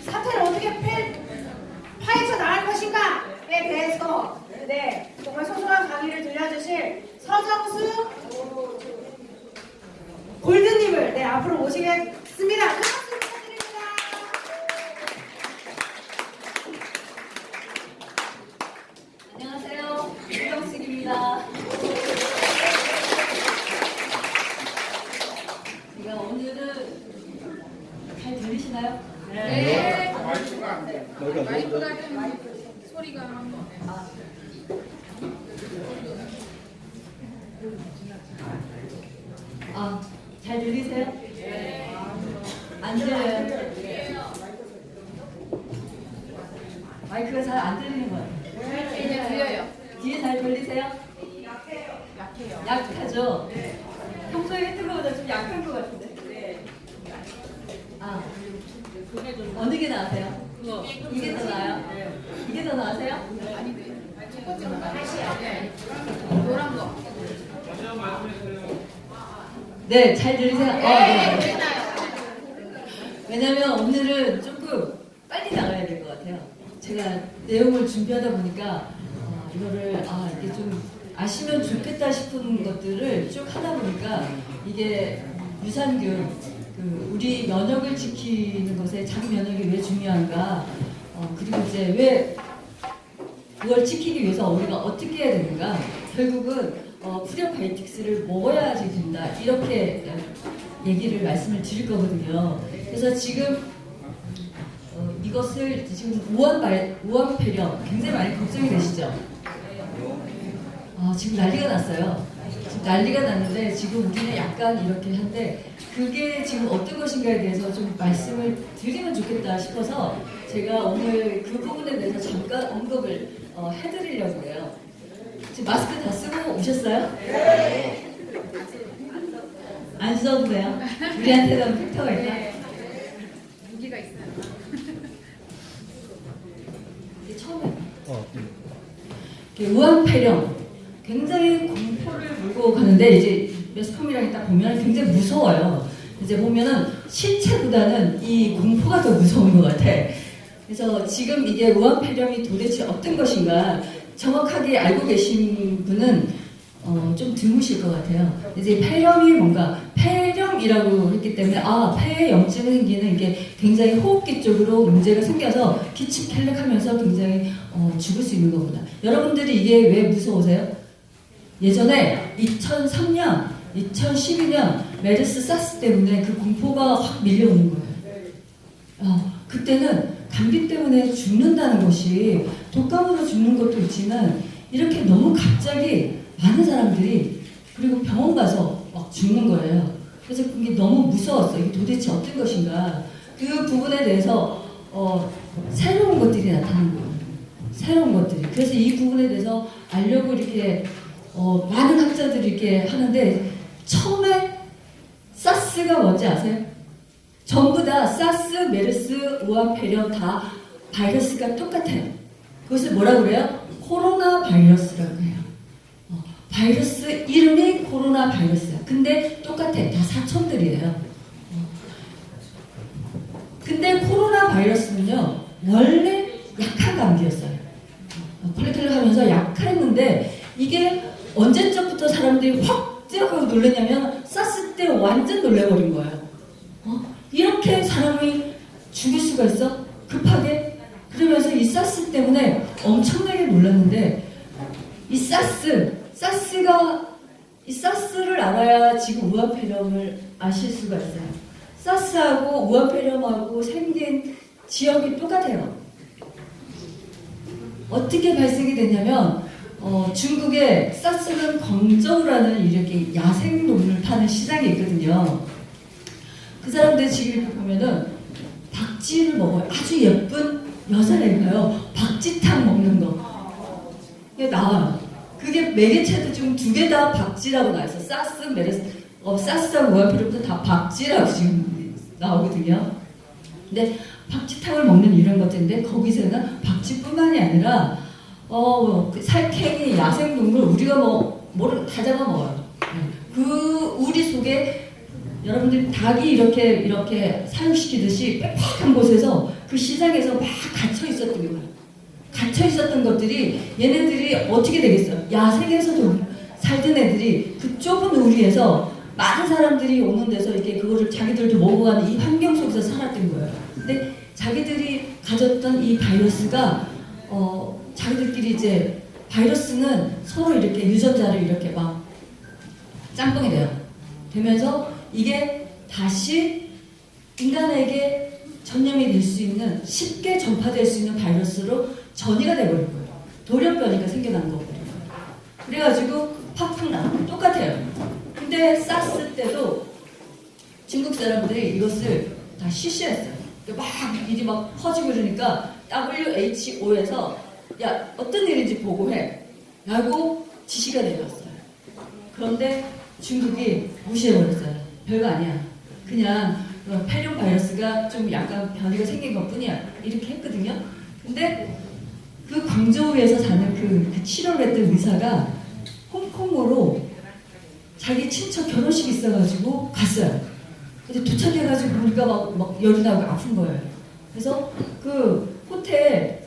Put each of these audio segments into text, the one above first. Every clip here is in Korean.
사태를 어떻게 파헤쳐 나갈 것인가에 대해서 정말 소소한 강의를 들려주실 서정수 골드님을 앞으로 모시겠습니다. 큰 박수 부탁드립니다. 안녕하세요. 김정숙입니다. 제가 오늘은 잘 들리시나요? 네. 마이크가 안 돼. 마이크가 좀 소리가 한번. 잘 들리세요? 안 들려요? 마이크가 잘 안 들리는 거예요. 이제 들려요. 뒤에 잘 들리세요? 약해요. 약하죠? 평소에 했던 것보다 좀 약한 것 같은데? 어느 게 나으세요? 이게 더 나아요? 이게 더 나으세요? 첫 번째로 다시요. 노란 거. 네, 잘 들리세요? 네. 괜찮아요. 왜냐면 오늘은 조금 빨리 나가야 될 것 같아요. 제가 내용을 준비하다 보니까 이거를 이게 좀 아시면 좋겠다 싶은 것들을 쭉 하다 보니까 이게 유산균, 우리 면역을 지키는 것에 자기 면역이 왜 중요한가, 그리고 이제 왜 그걸 지키기 위해서 우리가 어떻게 해야 되는가, 결국은 프리바이오틱스를 먹어야지 된다, 이렇게 얘기를 말씀을 드릴 거거든요. 그래서 지금 이것을 지금 우한폐렴 굉장히 많이 걱정이 되시죠? 지금 난리가 났어요. 지금 난리가 났는데 지금 우리는 약간 이렇게 한데 그게 지금 어떤 것인가에 대해서 좀 말씀을 드리면 좋겠다 싶어서 제가 오늘 그 부분에 대해서 잠깐 언급을 해드리려고 해요. 지금 마스크 다 쓰고 오셨어요? 네. 안 써도 돼요? 우리한테는 필터가 있다? 무기가 있어요. 이게 처음에 우한폐렴 굉장히 공포를 물고 가는데 이제 매스컴이랑 딱 보면 굉장히 무서워요. 이제 보면은 실체보다는 이 공포가 더 무서운 것 같아. 그래서 지금 이게 우한폐렴이 도대체 어떤 것인가 정확하게 알고 계신 분은 좀 드무실 것 같아요. 이제 폐렴이 뭔가 폐렴이라고 했기 때문에 폐에 염증이 생기는 이게 굉장히 호흡기 쪽으로 문제가 생겨서 기침 켈렉하면서 굉장히 죽을 수 있는 겁니다. 여러분들이 이게 왜 무서우세요? 예전에 2003년, 2012년 메르스 사스 때문에 그 공포가 확 밀려오는 거예요. 그때는 감기 때문에 죽는다는 것이 독감으로 죽는 것도 있지만 이렇게 너무 갑자기 많은 사람들이 그리고 병원 가서 막 죽는 거예요. 그래서 그게 너무 무서웠어요. 이게 도대체 어떤 것인가. 그 부분에 대해서 새로운 것들이 나타난 거예요. 새로운 것들이. 그래서 이 부분에 대해서 알려고 이렇게 많은 학자들이 이렇게 하는데 처음에 사스가 뭔지 아세요? 전부 다 사스, 메르스, 우한폐렴 다 바이러스가 똑같아요. 그것을 뭐라고 그래요? 코로나 바이러스라고 해요. 바이러스 이름이 코로나 바이러스야. 근데 똑같아. 다 사촌들이에요. 근데 코로나 바이러스는요, 원래 약한 감기였어요. 콜레테를 하면서 약했는데 이게 언제적부터 사람들이 확 찌르고 놀랐냐면 사스 때 완전 놀래버린 거예요. 이렇게 사람이 죽을 수가 있어? 급하게? 그러면서 이 사스 때문에 엄청나게 놀랐는데 이 사스를 알아야 지금 우한폐렴을 아실 수가 있어요. 사스하고 우한폐렴하고 생긴 지역이 똑같아요. 어떻게 발생이 됐냐면 중국에 사스는 광저우라는 이렇게 야생동물 파는 시장이 있거든요. 그 사람들 지금 이렇게 보면은 박쥐를 먹어요. 아주 예쁜 여자애가요. 박쥐탕 먹는 거. 이게 나와요. 그게 매개체도 지금 두 개 다 박쥐라고 나와있어. 사스, 메르스, 사스하고 우한폐렴도 다 박쥐라고 지금 나오거든요. 근데 박쥐탕을 먹는 이런 것들인데 거기서는 박쥐뿐만이 아니라 살쾡이, 야생동물 우리가 다 잡아먹어요. 그 우리 속에 여러분들 닭이 이렇게 사육시키듯이 빽빽한 곳에서 그 시장에서 막 갇혀 있었던 거예요. 갇혀 있었던 것들이 얘네들이 어떻게 되겠어요? 야생에서도 살던 애들이 그 좁은 우리에서 많은 사람들이 오는 데서 이렇게 그거를 자기들도 먹어가는 이 환경 속에서 살았던 거예요. 근데 자기들이 가졌던 이 바이러스가 자기들끼리 이제 바이러스는 서로 이렇게 유전자를 이렇게 막 짬뽕이 돼요. 되면서 이게 다시 인간에게 전염이 될 수 있는 쉽게 전파될 수 있는 바이러스로 전이가 돼버린 거예요. 돌연변이가 생겨난 거거든요. 그래가지고 팍팍 나고 똑같아요. 근데 사스 때도 중국 사람들이 이것을 다 실시했어요. 막 일이 막 퍼지고 이러니까 WHO에서 야 어떤 일인지 보고해 라고 지시가 내렸어요. 그런데 중국이 무시해버렸어요. 별거 아니야. 그냥 폐렴 바이러스가 좀 약간 변이가 생긴 것 뿐이야. 이렇게 했거든요. 근데 그 광저우에서 사는 그 치료를 했던 의사가 홍콩으로 자기 친척 결혼식이 있어가지고 갔어요. 근데 도착해가지고 우리가 막 열이 나고 아픈 거예요. 그래서 그 호텔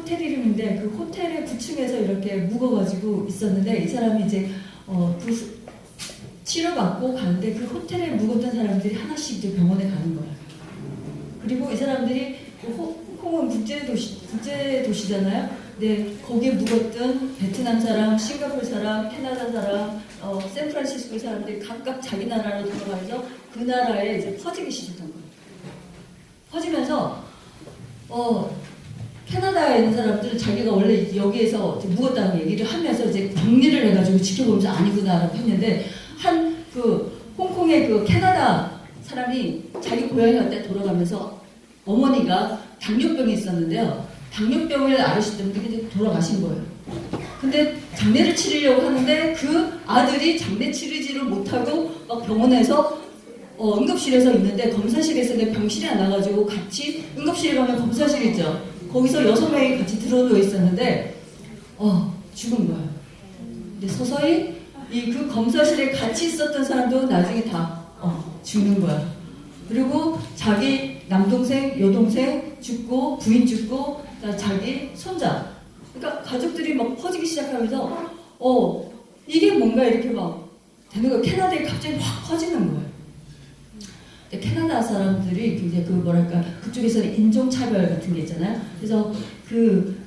이름인데 그 호텔의 9층에서 이렇게 묵어가지고 있었는데 이 사람이 이제 그 치료받고 가는데 그 호텔에 묵었던 사람들이 하나씩 이제 병원에 가는 거예요. 그리고 이 사람들이 홍콩은 국제도시잖아요. 근데 거기에 묵었던 베트남 사람, 싱가포르 사람, 캐나다 사람, 샌프란시스코 사람들이 각각 자기 나라로 들어가서 그 나라에 이제 퍼지기 시작한 거예요. 퍼지면서 캐나다에 있는 사람들은 자기가 원래 여기에서 묵었다는 얘기를 하면서 이제 격리를 해가지고 지켜보면서 아니구나라고 했는데 그 홍콩의 그 캐나다 사람이 자기 고향에 갔다 돌아가면서 어머니가 당뇨병이 있었는데요. 당뇨병을 앓으실 때문에 돌아가신 거예요. 근데 장례를 치르려고 하는데 그 아들이 장례 치르지를 못하고 막 병원에서 응급실에서 있는데 검사실에서 병실이 안 나가지고 같이 응급실에 가면 검사실 있죠. 거기서 6명이 같이 들어누워 있었는데 죽은 거예요. 근데 서서히 그 검사실에 같이 있었던 사람도 나중에 다 죽는 거야. 그리고 자기 남동생, 여동생 죽고 부인 죽고 자기 손자. 그러니까 가족들이 막 퍼지기 시작하면서 이게 뭔가 이렇게 막 되는 거예요. 캐나다에 갑자기 확 퍼지는 거예요. 근데 캐나다 사람들이 이제 그쪽에서는 인종차별 같은 게 있잖아요. 그래서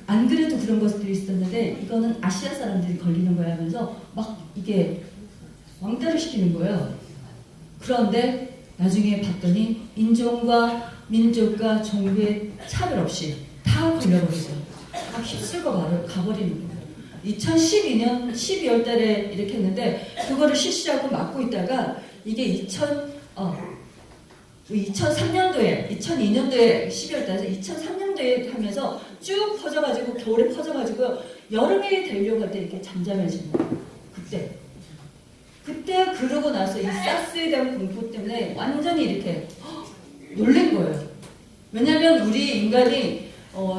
안 그래도 그런 것들이 있었는데 이거는 아시아 사람들이 걸리는 거야 하면서 막 이게 왕따를 시키는 거예요. 그런데 나중에 봤더니 인종과 민족과 종교의 차별 없이 다 걸려버렸어요. 막 휩쓸고 가버리는 거예요. 2012년 12월 달에 이렇게 했는데 그거를 실시하고 막고 있다가 이게 2003년도에 2002년도에 12월 달에서 2003년도에 하면서 쭉 퍼져가지고 겨울에 퍼져가지고 여름에 되려고 할 때 이렇게 잠잠해지는 거예요. 그때 그러고 나서 이 사스에 대한 공포 때문에 완전히 이렇게 놀란 거예요. 왜냐하면 우리 인간이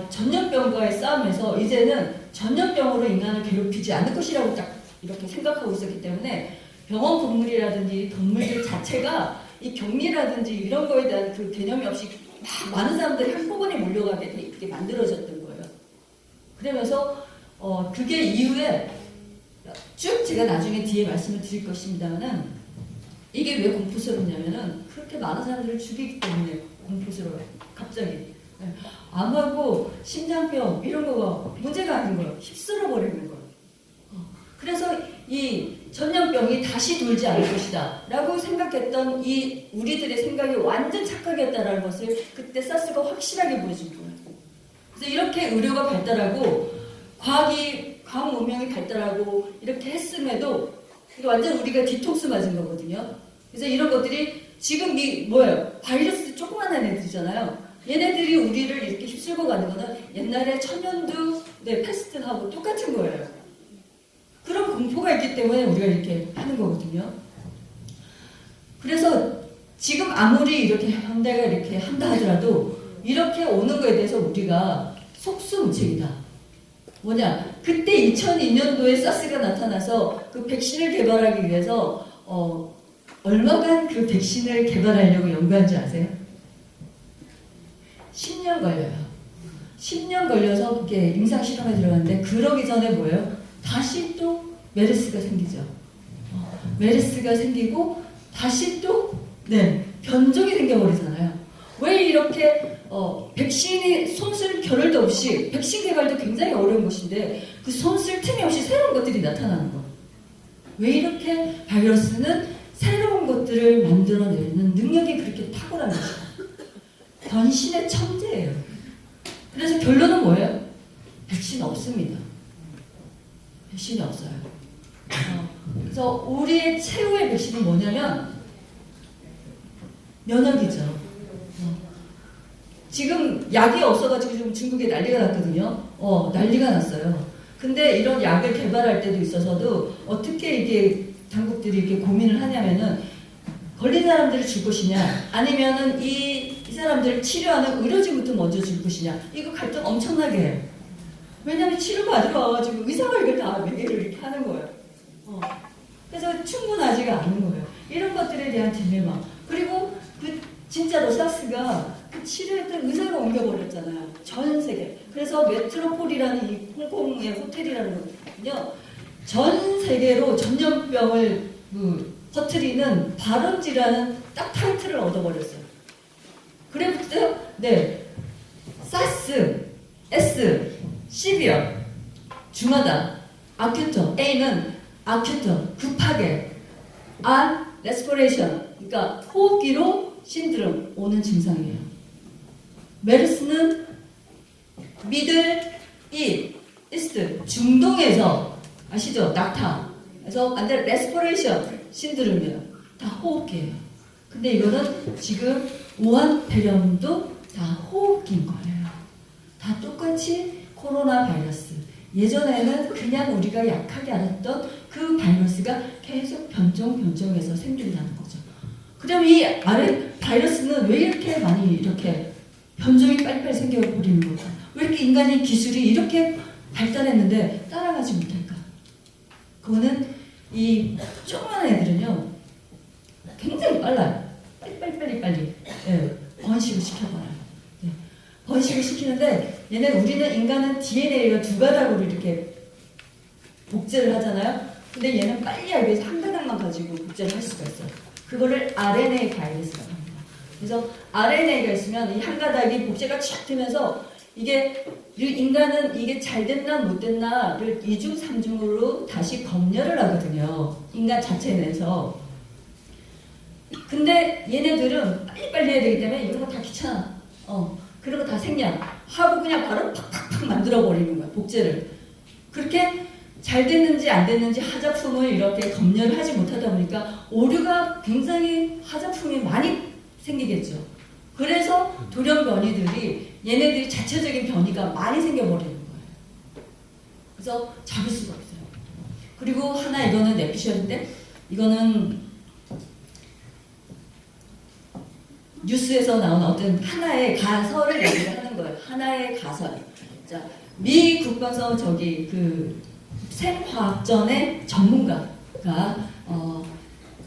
전염병과의 싸움에서 이제는 전염병으로 인간을 괴롭히지 않을 것이라고 딱 이렇게 생각하고 있었기 때문에 병원 건물이라든지 동물들 자체가 이 격리라든지 이런 거에 대한 그 개념이 없이 막 많은 사람들이 한꺼번에 몰려가게 그렇게 만들어졌던 거예요. 그러면서 그게 이후에 쭉 제가 나중에 뒤에 말씀을 드릴 것입니다만은 이게 왜 공포스럽냐면은 그렇게 많은 사람들을 죽이기 때문에 공포스러워요. 갑자기. 암하고 심장병 이런 거가 문제가 아닌 거예요. 휩쓸어 버리는 거예요. 그래서 이 전염병이 다시 돌지 않을 것이다 라고 생각했던 이 우리들의 생각이 완전 착각이었다라는 것을 그때 사스가 확실하게 보여준 거예요. 그래서 이렇게 의료가 발달하고 과학 문명이 발달하고 이렇게 했음에도 이게 완전 우리가 뒤통수 맞은 거거든요. 그래서 이런 것들이 지금 뭐예요? 바이러스 조그만한 애들이잖아요. 얘네들이 우리를 이렇게 휩쓸고 가는 거는 옛날에 천연두 패스트하고 똑같은 거예요. 그런 공포가 있기 때문에 우리가 이렇게 하는 거거든요. 그래서 지금 아무리 이렇게 현대가 이렇게 한다 하더라도 이렇게 오는 거에 대해서 우리가 속수무책이다. 뭐냐? 그때 2002년도에 사스가 나타나서 그 백신을 개발하기 위해서 얼마간 그 백신을 개발하려고 연구한 줄 아세요? 10년 걸려요. 10년 걸려서 그게 임상 실험에 들어갔는데 그러기 전에 뭐예요? 다시 또 메르스가 생기죠. 메르스가 생기고 다시 또 변종이 생겨버리잖아요. 왜 이렇게 백신이 손쓸 겨를도 없이 백신 개발도 굉장히 어려운 것인데 그 손쓸 틈이 없이 새로운 것들이 나타나는 거. 왜 이렇게 바이러스는 새로운 것들을 만들어내는 능력이 그렇게 탁월한 것이다. 변신의 천재예요. 그래서 결론은 뭐예요? 백신 없습니다. 백신이 없어요. 그래서 우리의 최후의 백신은 뭐냐면 면역이죠. 지금 약이 없어가지고 지금 중국에 난리가 났거든요. 난리가 났어요. 근데 이런 약을 개발할 때도 있어서도 어떻게 이게 당국들이 이렇게 고민을 하냐면은 걸린 사람들을 줄 것이냐 아니면은 이 사람들을 치료하는 의료진부터 먼저 줄 것이냐 이거 갈등 엄청나게 해요. 왜냐면 치료받으러 와가지고 의사가 이걸 다 매개를 이렇게 하는 거예요. 그래서 충분하지가 않은 거예요. 이런 것들에 대한 딜레마. 그리고 그 진짜로 사스가 그 치료했던 의사가 옮겨버렸잖아요. 전 세계. 그래서 메트로폴이라는 이 홍콩의 호텔이라는 거거든요. 전 세계로 전염병을 퍼뜨리는 발원지라는 딱 타이틀을 얻어버렸어요. 그래부터 사스, S, 시비어, 중하다, 아큐터, A는 아큐터, 급하게, R, 레스퍼레이션, 그러니까 호흡기로 신드롬 오는 증상이에요. 메르스는 미들, 이스트, 중동에서 아시죠? 낙타. 그래서 반대로 레스퍼레이션 신드롬이에요. 다 호흡기예요. 근데 이거는 지금 우한 폐렴도 다 호흡기인 거예요. 다 똑같이 코로나 바이러스. 예전에는 그냥 우리가 약하게 알았던 그 바이러스가 계속 변종해서 생긴다는 거죠. 그럼 이 바이러스는 왜 이렇게 많이 이렇게 변종이 빨리빨리 생겨버리는 걸까? 왜 이렇게 인간의 기술이 이렇게 발달했는데 따라가지 못할까? 그거는 이 조그만 애들은요 굉장히 빨라요. 빨리 번식을 시켜봐요. 번식을 시키는데 우리는 인간은 DNA가 두 가닥으로 이렇게 복제를 하잖아요. 근데 얘는 빨리 하기 위해서 한 가닥만 가지고 복제를 할 수가 있어요. 그거를 RNA 바이러스라고 합니다. 그래서 RNA가 있으면 이 한 가닥이 복제가 쫙 되면서 이게 인간은 이게 잘 됐나 못 됐나를 2중 3중으로 다시 검열을 하거든요. 인간 자체 내에서. 근데 얘네들은 빨리빨리 해야 되기 때문에 이런 거 다 귀찮아. 그런 거 다 생략 하고 그냥 바로 팍팍팍 만들어버리는 거야. 복제를. 그렇게 잘 됐는지 안 됐는지 하작품을 이렇게 검열을 하지 못하다 보니까 오류가 굉장히 하작품이 많이 생기겠죠. 그래서 돌연변이들이 얘네들이 자체적인 변이가 많이 생겨버리는 거예요. 그래서 잡을 수가 없어요. 그리고 하나 이거는 내피셜인데 이거는 뉴스에서 나온 어떤 하나의 가설을 얘기를 하는 거예요. 하나의 가설. 자, 미 국방성 생화학전의 전문가가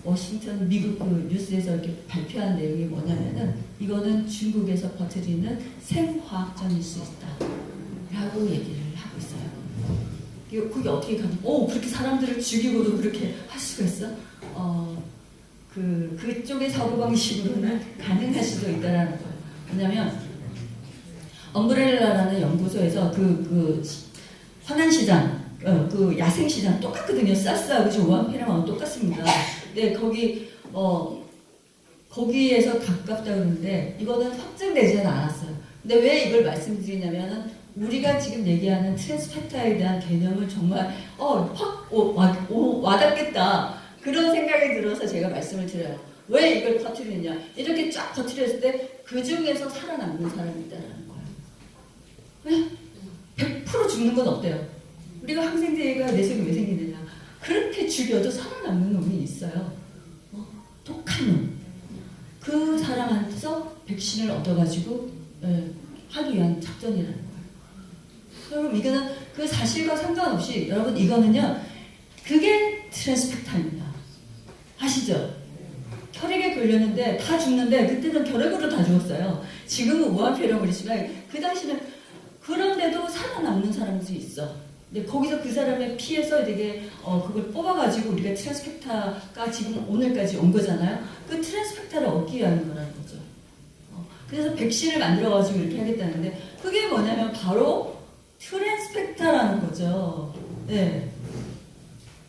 워싱턴 미국 그 뉴스에서 이렇게 발표한 내용이 뭐냐면은 이거는 중국에서 퍼뜨리는 생화학전일 수 있다라고 얘기를 하고 있어요. 그게 어떻게 가능? 그렇게 사람들을 죽이고도 그렇게 할 수가 있어? 그쪽의 사고 방식으로는 가능할 수도 있다라는 거예요. 왜냐면 엄브렐라라는 연구소에서 화난시장, 그 야생시장 똑같거든요. 사스하고 우한 폐렴하고 똑같습니다. 근데 거기에서 가깝다 그러는데 이거는 확정되지는 않았어요. 근데 왜 이걸 말씀드리냐면은 우리가 지금 얘기하는 트랜스펙타에 대한 개념을 정말 확 와닿겠다. 그런 생각이 들어서 제가 말씀을 드려요. 왜 이걸 터뜨리느냐. 이렇게 쫙 터뜨렸을 때 그 중에서 살아남는 사람이 있다는 거예요. 왜? 100% 죽는 건 어때요? 우리가 항생제가 내성이 왜 생기느냐. 그렇게 죽여도 살아남는 놈이 있어요. 독한 놈. 그 사람한테서 백신을 얻어가지고 하기 위한 작전이라는 거예요. 여러분 이거는 그 사실과 상관없이 여러분 이거는요. 그게 트랜스펙타입니다. 아시죠? 걸렸는데 다 죽는데 그때는 결핵으로 다 죽었어요. 지금은 우한폐렴을 있지만 그 당시는 그런데도 살아남는 사람들이 있어. 근데 거기서 그 사람의 피에서 되게 그걸 뽑아가지고 우리가 트랜스펙타가 지금 오늘까지 온 거잖아요. 그 트랜스펙타를 얻기 위한 거라는 거죠. 그래서 백신을 만들어가지고 이렇게 하겠다는데 그게 뭐냐면 바로 트랜스펙타라는 거죠. 네.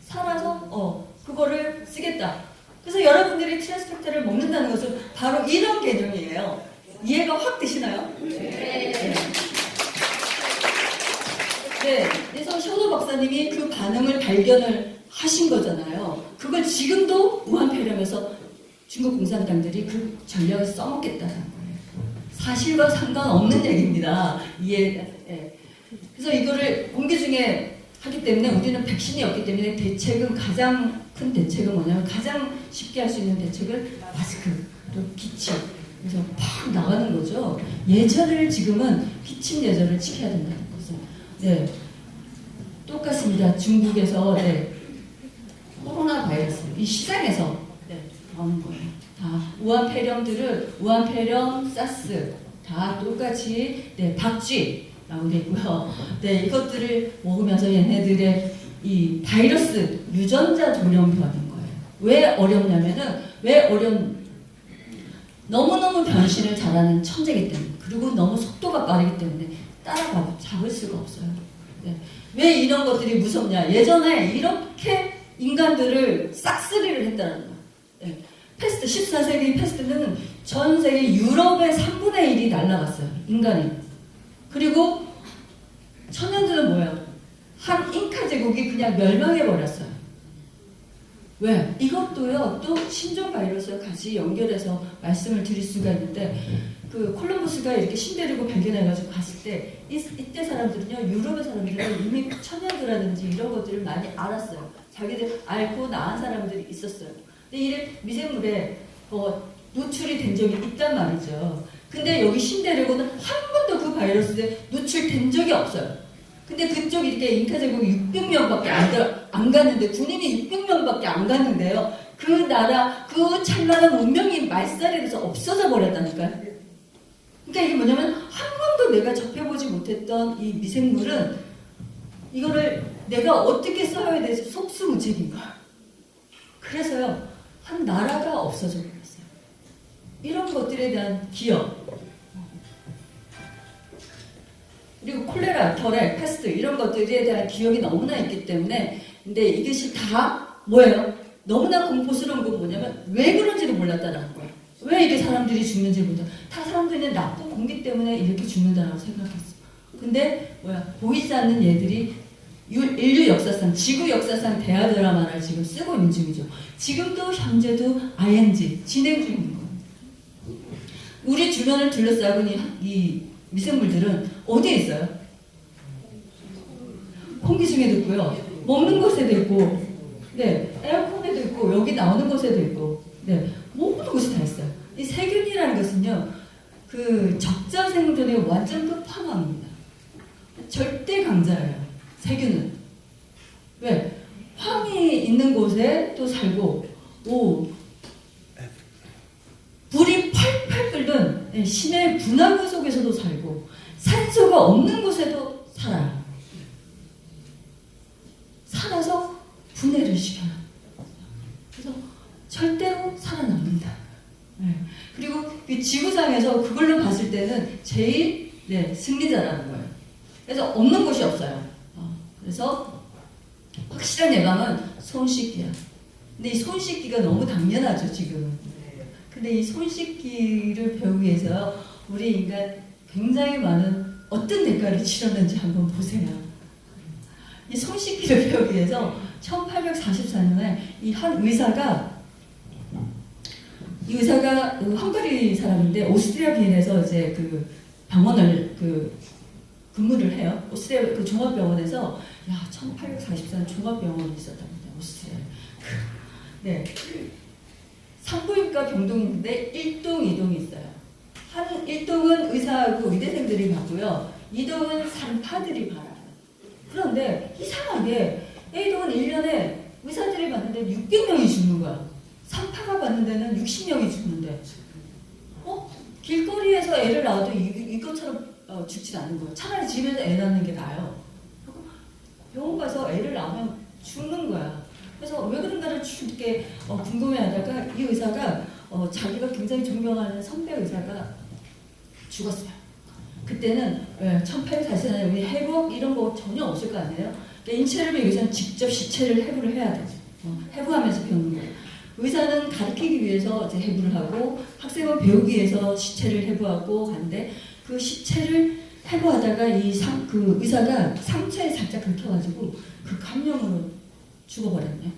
살아서 그거를 쓰겠다. 그래서 여러분들이 트랜스펙타를 먹는다는 것은 바로 이런 개념이에요. 이해가 확 되시나요? 네. 네, 그래서 셔도 박사님이 그 반응을 발견을 하신 거잖아요. 그걸 지금도 우한폐렴에서 중국 공산당들이 그 전략을 써먹겠다는 거예요. 사실과 상관없는 얘기입니다. 예. 그래서 이거를 공개 중에 하기 때문에 우리는 백신이 없기 때문에 대책은 가장 큰 대책은 뭐냐면 가장 쉽게 할 수 있는 대책은 마스크, 또 기침. 그래서 팍 나가는 거죠. 예절을 지금은 기침 예절을 지켜야 된다는 것은. 네. 똑같습니다. 중국에서 코로나 바이러스 이 시장에서 나오는 거예요. 다 우한폐렴, 사스 다 똑같이 박쥐 나오게 있고요. 이것들을 먹으면서 얘네들의 이 바이러스 유전자 돌연변인 거예요. 왜 어렵냐면은 너무너무 변신을 잘하는 천재이기 때문에 그리고 너무 속도가 빠르기 때문에 따라가고 잡을 수가 없어요. 왜 이런 것들이 무섭냐? 예전에 이렇게 인간들을 싹쓸이를 했다는 거예요. 패스트 14세기 패스트는 전 세계 유럽의 3분의 1이 날아갔어요. 인간이. 그리고 천년들은 뭐예요? 한 잉카 제국이 그냥 멸망해버렸어요. 왜? 이것도요, 또 신종 바이러스와 같이 연결해서 말씀을 드릴 수가 있는데, 그 콜럼버스가 이렇게 신대륙을 발견해가지고 갔을 때, 이때 사람들은요, 유럽의 사람들은 이미 천연두라든지 이런 것들을 많이 알았어요. 자기들 알고 나은 사람들이 있었어요. 근데 이래 미생물에 노출이 된 적이 있단 말이죠. 근데 여기 신대륙은 한 번도 그 바이러스에 노출된 적이 없어요. 근데 그쪽 이렇게 잉카 제국 600명밖에 안 갔는데 군인이 600명밖에 안 갔는데요. 그 나라 그 찬란한 문명이 말살이 돼서 없어져 버렸다니까요. 그러니까 이게 뭐냐면 한 번도 내가 접해보지 못했던 이 미생물은 이거를 내가 어떻게 써야 될지 속수무책인 거야. 그래서요 한 나라가 없어져 버렸어요. 이런 것들에 대한 기억. 그리고 콜레라, 결핵, 패스트 이런 것들에 대한 기억이 너무나 있기 때문에 근데 이것이 다 뭐예요? 너무나 공포스러운 건 뭐냐면 왜 그런지를 몰랐다는 거예요. 왜 이게 사람들이 죽는지 몰라. 다 사람들이 나쁜 공기 때문에 이렇게 죽는다라고 생각했어. 근데 보이지 않는 얘들이 인류 역사상, 지구 역사상 대하 드라마를 지금 쓰고 있는 중이죠. 지금도 현재도 ING 진행 중인 거예요. 우리 주변을 둘러싸고 이 미생물들은 어디에 있어요? 공기 중에도 있고요. 먹는 곳에도 있고, 에어컨에도 있고, 여기 나오는 곳에도 있고, 모든 곳이 다 있어요. 이 세균이라는 것은요, 그 적자 생존의 완전 끝판왕입니다. 절대 강자예요. 세균은. 왜? 황이 있는 곳에 또 살고, 불이 팔팔 끓는 심해 분화구 속에서도 살고 산소가 없는 곳에도 살아요. 살아서 분해를 시켜요. 그래서 절대로 살아납니다. 그리고 그 지구상에서 그걸로 봤을 때는 제일 승리자라는 거예요. 그래서 없는 곳이 없어요. 그래서 확실한 예방은 손 씻기야. 근데 이 손 씻기가 너무 당연하죠 지금은. 근데 이 손 씻기를 배우기 위해서 우리 인간 굉장히 많은 어떤 대가를 치렀는지 한번 보세요. 이 손 씻기를 배우기 위해서 1844년에 이 한 의사가 헝가리 사람인데 오스트리아 비엔에서 이제 그 병원을 근무를 해요. 오스트리아 그 종합병원에서 1844년 종합병원이 있었답니다. 오스트리아에. 산부인과 병동인데 1동, 2동이 있어요. 1동은 의사하고 의대생들이 가고요. 2동은 산파들이 가요. 그런데 이상하게 A동은 1년에 의사들이 봤는데 600명이 죽는 거야. 산파가 받는 데는 60명이 죽는데, 길거리에서 애를 낳아도 이것처럼 죽진 않는 거예요. 차라리 집에서 애 낳는 게 나아요. 병원 가서 애를 낳으면 죽는 거야. 그래서 왜 그런가를 이렇게 궁금해하다가 이 의사가 자기가 굉장히 존경하는 선배 의사가 죽었어요. 그때는 1840년에 우리 해부 이런 거 전혀 없을 거 아니에요. 그러니까 인체를 위해서는 직접 시체를 해부를 해야 되죠. 해부하면서 배우는 거예요. 의사는 가르치기 위해서 이제 해부를 하고 학생은 배우기 위해서 시체를 해부하고 하는데 그 시체를 해부하다가 그 의사가 상처에 살짝 긁혀가지고 그 감염으로 죽어버렸네.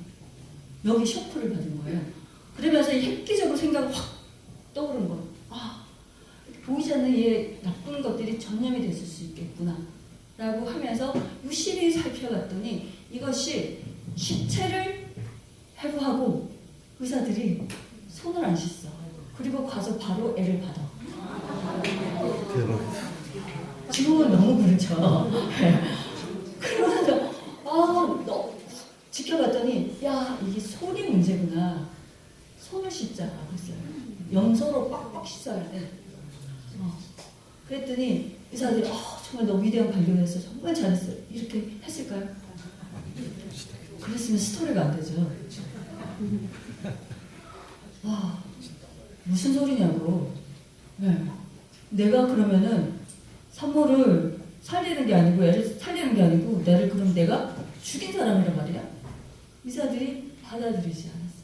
여기 쇼크를 받은 거예요. 그러면서 획기적으로 생각이 확 떠오른 거예요. 보이지 않는 이 나쁜 것들이 전염이 됐을 수 있겠구나 라고 하면서 유심히 살펴봤더니 이것이 시체를 해부하고 의사들이 손을 안 씻어. 그리고 가서 바로 애를 받아. 대박. 지금은 너무 그렇죠. 그러면서 지켜봤더니 야 이게 손이 문제구나. 손을 씻자 그랬어요. 염소로 빡빡 씻어야 돼. 그랬더니 의사들이 정말 너 위대한 발견했어. 정말 잘했어. 이렇게 했을까요? 그랬으면 스토리가 안 되죠. 무슨 소리냐고. 네. 내가 그러면은 산모를 살리는 게 아니고 애를 살리는 게 아니고 나를 그럼 내가 죽인 사람이란 말이야? 의사들이 받아들이지 않았어요.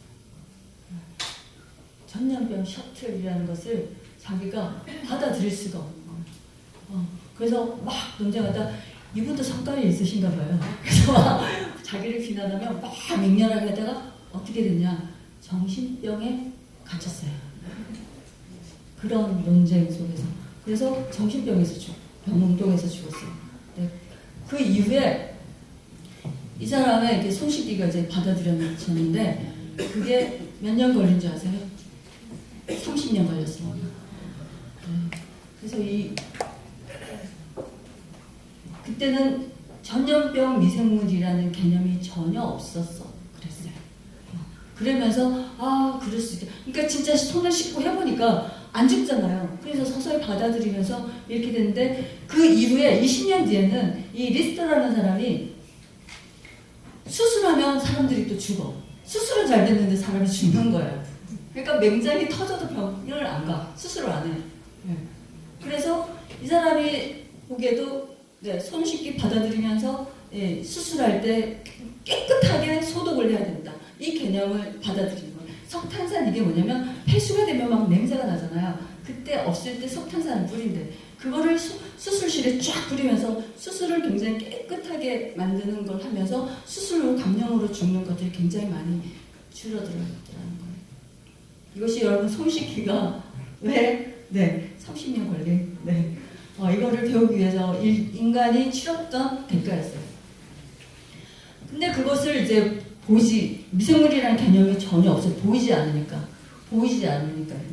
전염병 셔틀이라는 것을 자기가 받아들일 수가 없는 거예요. 그래서 막 논쟁하다 이분도 성깔이 있으신가 봐요. 그래서 막 자기를 비난하면 막 맹렬하게 하다가 어떻게 됐냐? 정신병에 갇혔어요. 그런 논쟁 속에서. 그래서 정신병에서 병동에서 죽었어요. 네. 그 이후에 이 사람의 이렇게 손씻기가 이제 받아들여졌는데 그게 몇 년 걸린 줄 아세요? 30년 걸렸어요. 네. 그래서 그때는 전염병 미생물이라는 개념이 전혀 없었어. 그랬어요. 그러면서 그럴 수 있다. 그러니까 진짜 손을 씻고 해보니까 안 죽잖아요. 그래서 서서히 받아들이면서 이렇게 됐는데 그 이후에 20년 뒤에는 이 리스터라는 사람이 수술하면 사람들이 또 죽어. 수술은 잘 됐는데 사람이 죽는 거예요. 그러니까 맹장이 터져도 병을 안 가. 수술을 안 해. 네. 그래서 이 사람이 보기에도 손 씻기 받아들이면서 수술할 때 깨끗하게 소독을 해야 된다. 이 개념을 받아들인 거예요. 석탄산 이게 뭐냐면 폐수가 되면 막 냄새가 나잖아요. 그때 없을 때 석탄산을 뿌린대. 그거를 수술실에 쫙 뿌리면서 수술을 굉장히 깨끗하게 만드는 걸 하면서 수술로 감염으로 죽는 것들이 굉장히 많이 줄어들었다는 거예요. 이것이 여러분 손 씻기가 왜 30년 걸린 이거를 배우기 위해서 인간이 치렀던 대가였어요. 근데 그것을 이제 미생물이라는 개념이 전혀 없어요. 보이지 않으니까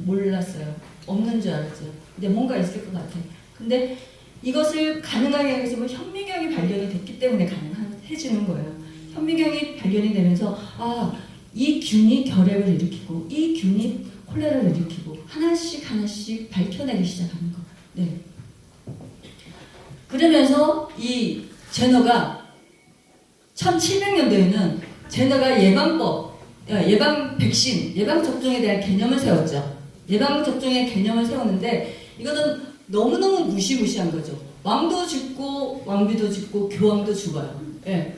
몰랐어요. 없는 줄 알았죠. 근데 뭔가 있을 것 같아. 근데 이것을 가능하게 해서 현미경이 발견이 됐기 때문에 가능해지는 거예요. 현미경이 발견이 되면서 이 균이 결핵을 일으키고 이 균이 콜레라를 일으키고 하나씩 밝혀내기 시작하는 거. 네. 그러면서 이 제너가 1700년도에는 제너가 예방 백신, 예방 접종에 대한 개념을 세웠죠. 예방 접종의 개념을 세웠는데 이거는 너무너무 무시무시한 거죠. 왕도 죽고 왕비도 죽고 교황도 죽어요.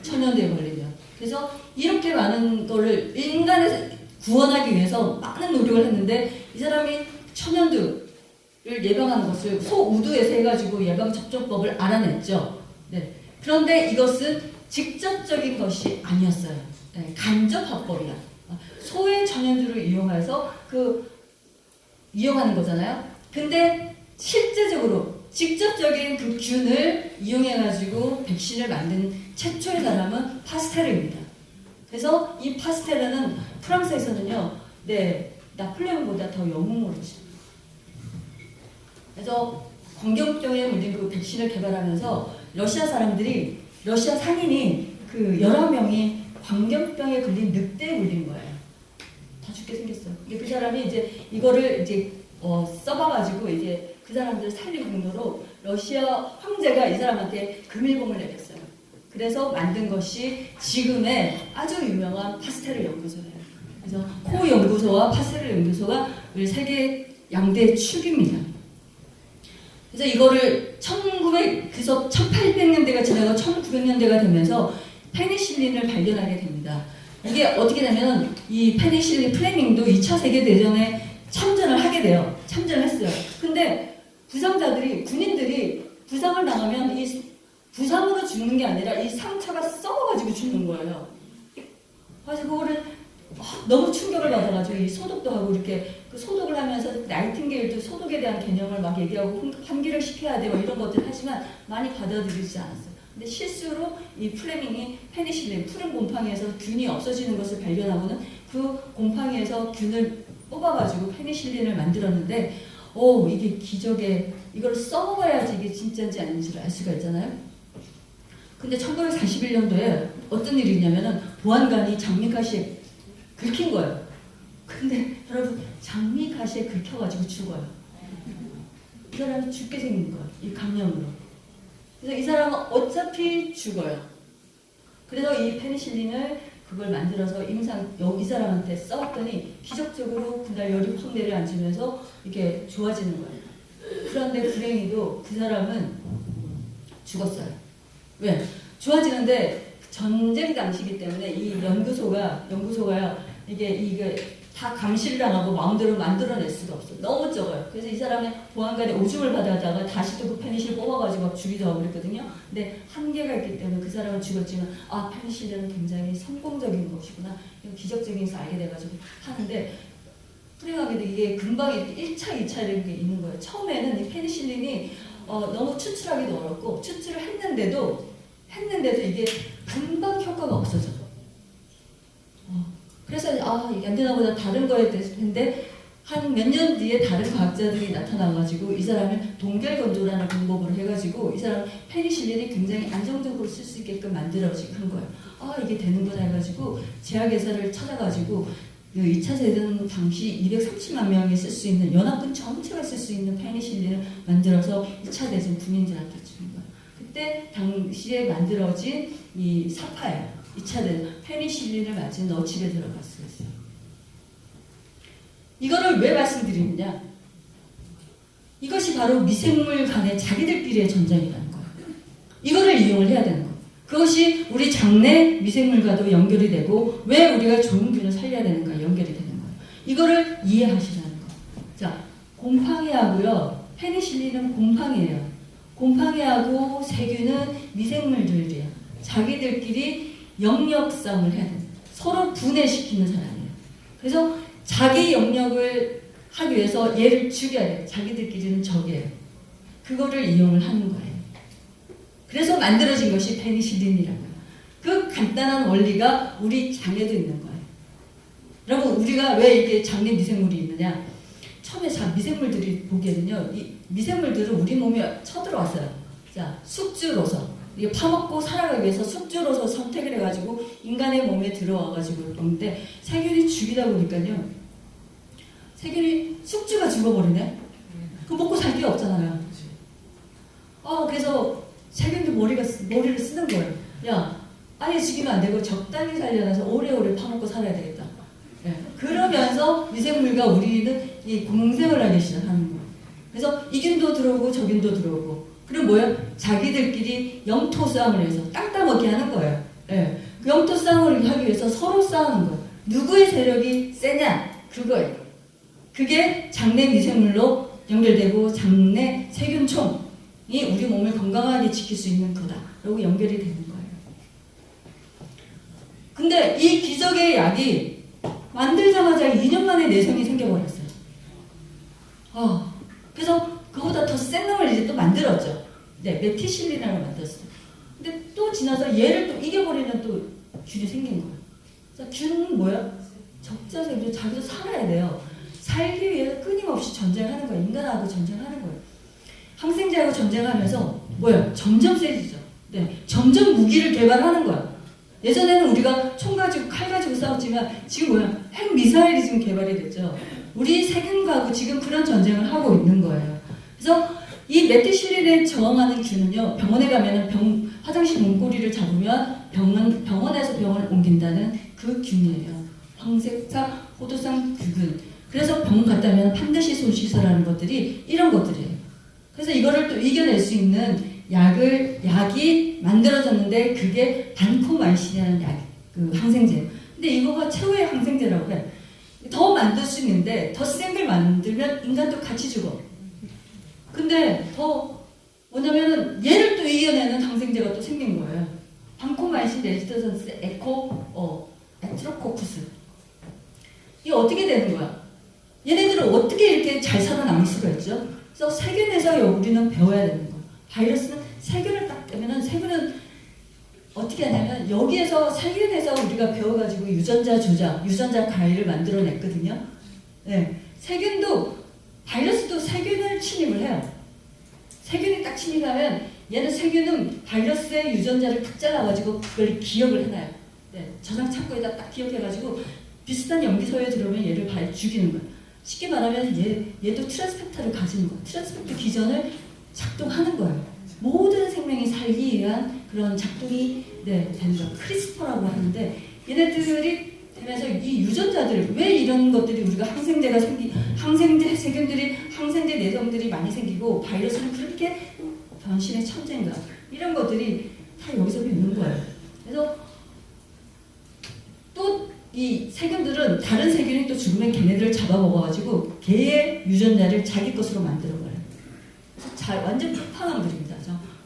천연대에 걸리면. 그래서 이렇게 많은 거를 인간을 구원하기 위해서 많은 노력을 했는데 이 사람이 천연두를 예방하는 것을 소우두에서 해가지고 예방접종법을 알아냈죠. 네. 그런데 이것은 직접적인 것이 아니었어요. 간접화법이야. 소의 천연두를 이용해서 이용하는 거잖아요. 근데 실제적으로 직접적인 그 균을 이용해가지고 백신을 만든 최초의 사람은 파스테르입니다. 그래서 이 파스테르는 프랑스에서는요, 나폴레옹보다 더 영웅으로죠. 그래서 광견병에 물린 그 백신을 개발하면서 러시아 상인이 그 11명이 광견병에 걸린 늑대에 물린 거예요. 다 죽 죽게 생겼어요. 근데 그 사람이 이제 이거를 이제 써봐가지고 이제 그 사람들 살릴 정도로 러시아 황제가 이 사람한테 금일봉을 내렸어요. 그래서 만든 것이 지금의 아주 유명한 파스텔 연구소예요. 그래서 코 연구소와 파스텔 연구소가 우리 세계 양대 축입니다. 그래서 이거를 1800년대가 지나고 1900년대가 되면서 페니실린을 발견하게 됩니다. 이게 어떻게 되면 이 페니실린 플레밍도 2차 세계대전에 참전을 하게 돼요. 참전했어요. 근데 부상자들이, 군인들이 부상을 당하면 이 부상으로 죽는 게 아니라 이 상처가 썩어가지고 죽는 거예요. 그래서 그거를 너무 충격을 받아가지고 이 소독도 하고 이렇게 그 소독을 하면서 나이팅게일도 소독에 대한 개념을 막 얘기하고 환기를 시켜야 돼 뭐 이런 것들 하지만 많이 받아들이지 않았어요. 근데 실수로 이 플레밍이 페니실린, 푸른 곰팡이에서 균이 없어지는 것을 발견하고는 그 곰팡이에서 균을 뽑아가지고 페니실린을 만들었는데 이게 기적에 이걸 써봐야지 이게 진짜인지 아닌지를 알 수가 있잖아요. 근데 1941년도에 어떤 일이 있냐면은 보안관이 장미가시에 긁힌 거예요. 근데 여러분 장미가시에 긁혀가지고 죽어요. 이 사람이 죽게 생긴 거예요. 이 감염으로. 그래서 이 사람은 어차피 죽어요. 그래서 이 페니실린을 그걸 만들어서 이 사람한테 써봤더니 기적적으로 그날 열이 확 내려앉으면서 이게 좋아지는 거예요. 그런데 불행히도 그 사람은 죽었어요. 왜? 좋아지는데 전쟁 당시이기 때문에 이 연구소가요 이게 다 감시를 당하고 마음대로 만들어낼 수가 없어요. 너무 적어요. 그래서 이 사람의 보안관의 오줌을 받아다가 다시 또 그 페니실 뽑아가지고 막 죽이도 하고 그랬거든요. 근데 한계가 있기 때문에 그 사람은 죽었지만 페니실린은 굉장히 성공적인 것이구나. 기적적인 것을 알게 돼가지고 하는데 불행하게도 이게 금방 이렇게 1차, 2차 이런 게 있는 거예요. 처음에는 이 페니실린이 너무 추출하기도 어렵고 추출을 했는데도 이게 금방 효과가 없어져. 그래서 이게 안 되나 보다 다른 거에 됐는데 한 몇 년 뒤에 다른 과학자들이 나타나가지고 이 사람을 동결건조라는 방법으로 해가지고 이 사람 페니실린이 굉장히 안정적으로 쓸 수 있게끔 만들어지고 한 거예요. 이게 되는구나 해가지고 제약회사를 찾아가지고 2차 세대전 당시 230만 명이 쓸 수 있는 연합군 전체가 쓸 수 있는 페니실린을 만들어서 2차 대전 군인들한테 주는 거예요. 그때 당시에 만들어진 이 사파예요. 2차 대전 페니실린을 맞은 너집에 들어갔어요. 이거를 왜 말씀드리느냐? 이것이 바로 미생물 간의 자기들끼리의 전쟁이라는 거예요. 이거를 이용을 해야 되는 거예요. 그것이 우리 장내 미생물과도 연결이 되고 왜 우리가 좋은 균을 살려야 되는가 연결이 되는 거예요. 이거를 이해하시라는 거예요. 자, 곰팡이하고요. 페니실린은 곰팡이에요. 곰팡이하고 세균은 미생물들이에요. 자기들끼리 영역 싸움을 해야 돼요. 서로 분해시키는 사람이에요. 그래서 자기 영역을 하기 위해서 얘를 죽여야 돼요. 자기들끼리는 적이에요. 그거를 이용을 하는 거예요. 그래서 만들어진 것이 페니실린이라고요. 그 간단한 원리가 우리 장에도 있는 거예요. 여러분 우리가 왜 이렇게 장내 미생물이 있느냐? 처음에 미생물들이 보기에는요. 이 미생물들은 우리 몸에 쳐들어왔어요. 자, 숙주로서 이게 파먹고 살아가기 위해서 숙주로서 선택을 해가지고 인간의 몸에 들어와가지고 그런데 세균이 죽이다 보니까요. 세균이 숙주가 죽어버리네. 그거 먹고 살 게 없잖아요. 그래서 세균도 머리를 쓰는 거예요. 야, 아예 죽이면 안 되고 적당히 살려놔서 오래오래 파먹고 살아야 되겠다. 그러면서 미생물과 우리는 이 공생을 하기 시작하는 거예요. 그래서 이 균도 들어오고 저 균도 들어오고. 그럼 뭐예요? 자기들끼리 영토 싸움을 해서 땅 따먹게 하는 거예요. 그 영토 싸움을 하기 위해서 서로 싸우는 거예요. 누구의 세력이 세냐? 그거예요. 그게 장내 미생물로 연결되고 장내 세균총이 우리 몸을 건강하게 지킬 수 있는 거다. 라고 연결이 되는 거예요. 근데 이 기적의 약이 만들자마자 2년 만에 내성이 생겨버렸어요. 그래서 그보다 더 센 놈을 이제 또 만들었죠. 메티실린을 만들었어요. 근데 또 지나서 얘를 또 이겨버리는 또 균이 생긴 거예요. 자, 균은 뭐야? 적자생존, 자기도 살아야 돼요. 살기 위해서 끊임없이 전쟁하는 거예요. 인간하고 전쟁하는 거예요. 항생제하고 전쟁하면서 뭐야? 점점 세지죠. 점점 무기를 개발하는 거야. 예전에는 우리가 총 가지고 칼 가지고 싸웠지만 지금 뭐야? 핵 미사일이 지금 개발이 됐죠. 우리 세균과도 지금 그런 전쟁을 하고 있는 거예요. 그래서 이 메티실린에 저항하는 균은요, 병원에 가면은 화장실 문고리를 잡으면 병원에서 병원을 옮긴다는 그 균이에요. 황색사 호두상 균. 그래서 병원 갔다 오면 반드시 손 씻으라는 것들이 이런 것들이에요. 그래서 이거를 또 이겨낼 수 있는 약이 만들어졌는데 그게 반코마이신이라는 그 항생제예요. 근데 이거가 최후의 항생제라고 해. 더 만들 수 있는데 더 센 걸 만들면 인간도 같이 죽어. 근데 더 뭐냐면은 얘를 또 이겨내는 항생제가 또 생긴 거예요. 반코마이신 레지스턴스 에트로코쿠스. 이게 어떻게 되는 거야? 얘네들은 어떻게 이렇게 잘 살아남을 수가 있죠? 그래서 세균에서 우리는 배워야 되는 거예요. 바이러스는 세균을 딱 떼면은 세균은 어떻게 하냐면 여기에서 세균에서 우리가 배워가지고 유전자 조작, 유전자 가위를 만들어냈거든요. 네. 세균도 바이러스도 세균을 침입을 해요. 세균이 딱 침입하면 얘는 세균은 바이러스의 유전자를 탁 잘라가지고 그걸 기억을 해놔요. 네. 저장 창고에다 딱 기억해가지고 비슷한 염기소에 들어오면 얘를 죽이는 거예요. 쉽게 말하면 얘도 트랜스펙터를 가지는 거예요. 트랜스펙터 기전을 작동하는 거예요. 모든 생명이 살기 위한 그런 작동이 되는 거예요. 크리스퍼라고 하는데 얘네들이 되면서 이 유전자들 왜 이런 것들이 우리가 항생제 세균들이 항생제 내성들이 많이 생기고 바이러스는 그렇게 변신의 천재인가 이런 것들이 다 여기서 배우는 거예요. 그래서 또 이 세균들은 다른 세균이 또 죽으면 걔네들을 잡아먹어가지고 걔의 유전자를 자기 것으로 만들어버려요. 완전 끝판왕들입니다.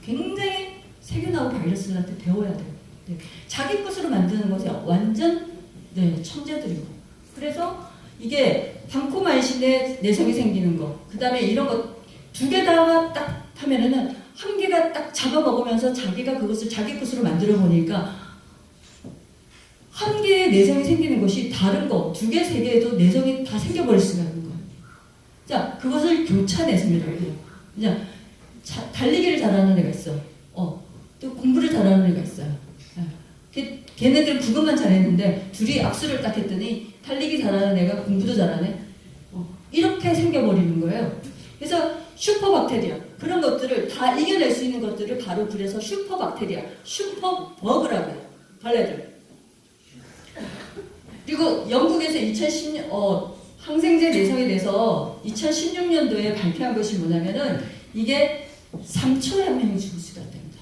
굉장히 세균하고 바이러스한테 배워야 돼요. 네. 자기 것으로 만드는 것이 완전 천재들이고. 그래서 이게 반코마이신의 내성이 생기는 거, 그 다음에 이런 거 두 개 다가 딱 하면은 한 개가 딱 잡아먹으면서 자기가 그것을 자기 것으로 만들어 보니까 한 개의 내성이 생기는 것이 다른 거, 두 개, 세 개에도 내성이 다 생겨버릴 수가 있는 거예요. 자, 그것을 교차 내성이라고 해요. 그냥 달리기를 잘하는 애가 있어. 또 공부를 잘하는 애가 있어요. 걔네들 그것만 잘했는데 둘이 악수를 딱 했더니 달리기 잘하는 애가 공부도 잘하네. 이렇게 생겨버리는 거예요. 그래서 슈퍼박테리아 그런 것들을 다 이겨낼 수 있는 것들을 바로 그래서 슈퍼박테리아, 슈퍼버그라고 해요. 벌레들. 그리고 영국에서 2010년 항생제 내성에 대해서 2016년도에 발표한 것이 뭐냐면은 이게 3초에 한 명이 죽을 수가 있답니다.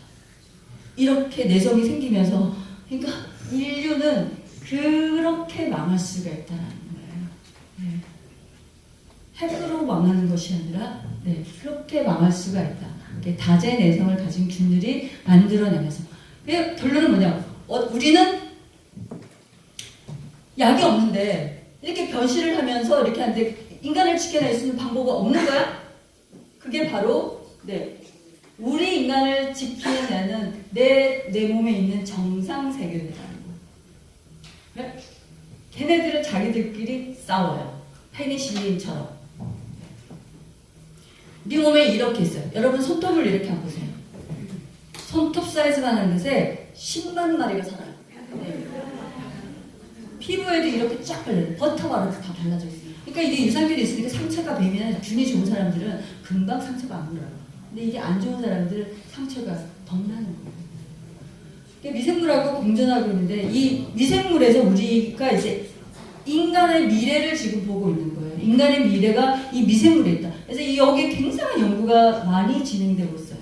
이렇게 내성이 생기면서 그러니까 인류는 그렇게 망할 수가 있다는 거예요. 네. 핵으로 망하는 것이 아니라 그렇게 망할 수가 있다. 다재 내성을 가진 균들이 만들어내면서 결론은 뭐냐? 우리는 약이 없는데 이렇게 변신을 하면서 이렇게 하는데 인간을 지켜낼 수 있는 방법은 없는 거야? 그게 바로 우리 인간을 지키는 내 몸에 있는 정상 세균이라는 거. 걔네들은 자기들끼리 싸워요. 페니실린처럼. 네 몸에 이렇게 있어요. 여러분 손톱을 이렇게 한번 보세요. 손톱 사이즈만 한 것에 10만 마리가 살아요. 피부에도 이렇게 쫙 발려요. 버터가루 다 발라져 있어요. 그러니까 이게 유산균이 있으니까 상처가 배면 균이 좋은 사람들은 금방 상처가 안 물어요. 근데 이게 안 좋은 사람들은 상처가 더 나는 거예요. 미생물하고 공존하고 있는데 이 미생물에서 우리가 이제 인간의 미래를 지금 보고 있는 거예요. 인간의 미래가 이 미생물에 있다. 그래서 여기에 굉장한 연구가 많이 진행되고 있어요.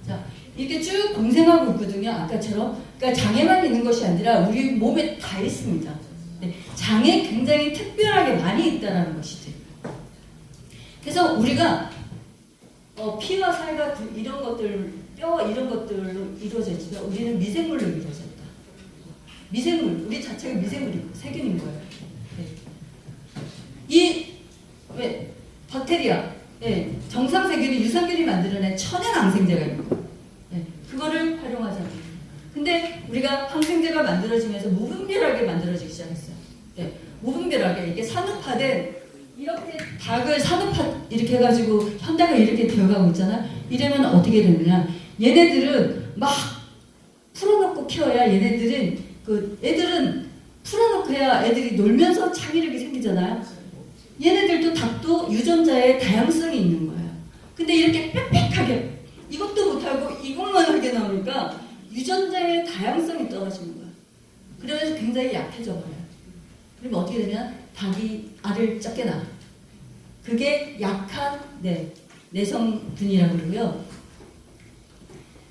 자, 이렇게 쭉 공생하고 있거든요. 아까처럼. 그러니까 장애만 있는 것이 아니라 우리 몸에 다 있습니다. 장애 굉장히 특별하게 많이 있다는 것이죠. 그래서 우리가 피와 살과 이런 것들, 뼈 이런 것들로 이루어져 있지만 우리는 미생물로 이루어져 있다. 미생물, 우리 자체가 미생물이고 세균인 거예요. 박테리아, 정상 세균이 유산균이 만들어낸 천연 항생제가 있는 거예요. 그거를 활용하잖아요. 근데 우리가 항생제가 만들어지면서 무분별하게 만들어지기 시작했어요. 무분별하게 이게 산업화된 이렇게 닭을 산업화 이렇게 해가지고 현대가 이렇게 되어가고 있잖아. 이러면 어떻게 되느냐? 얘네들은 막 풀어놓고 키워야 얘네들은 그 애들은 풀어놓고야 애들이 놀면서 창의력이 생기잖아요. 얘네들도 닭도 유전자에 다양성이 있는 거예요. 근데 이렇게 빽빽하게 이것도 못하고 이것만 하게 나오니까 유전자의 다양성이 떨어지는 거예요. 그러면서 굉장히 약해져 버려요. 그러면 어떻게 되면 닭이 알을 적게 낳아요. 그게 약한 내성균이라고 그러고요.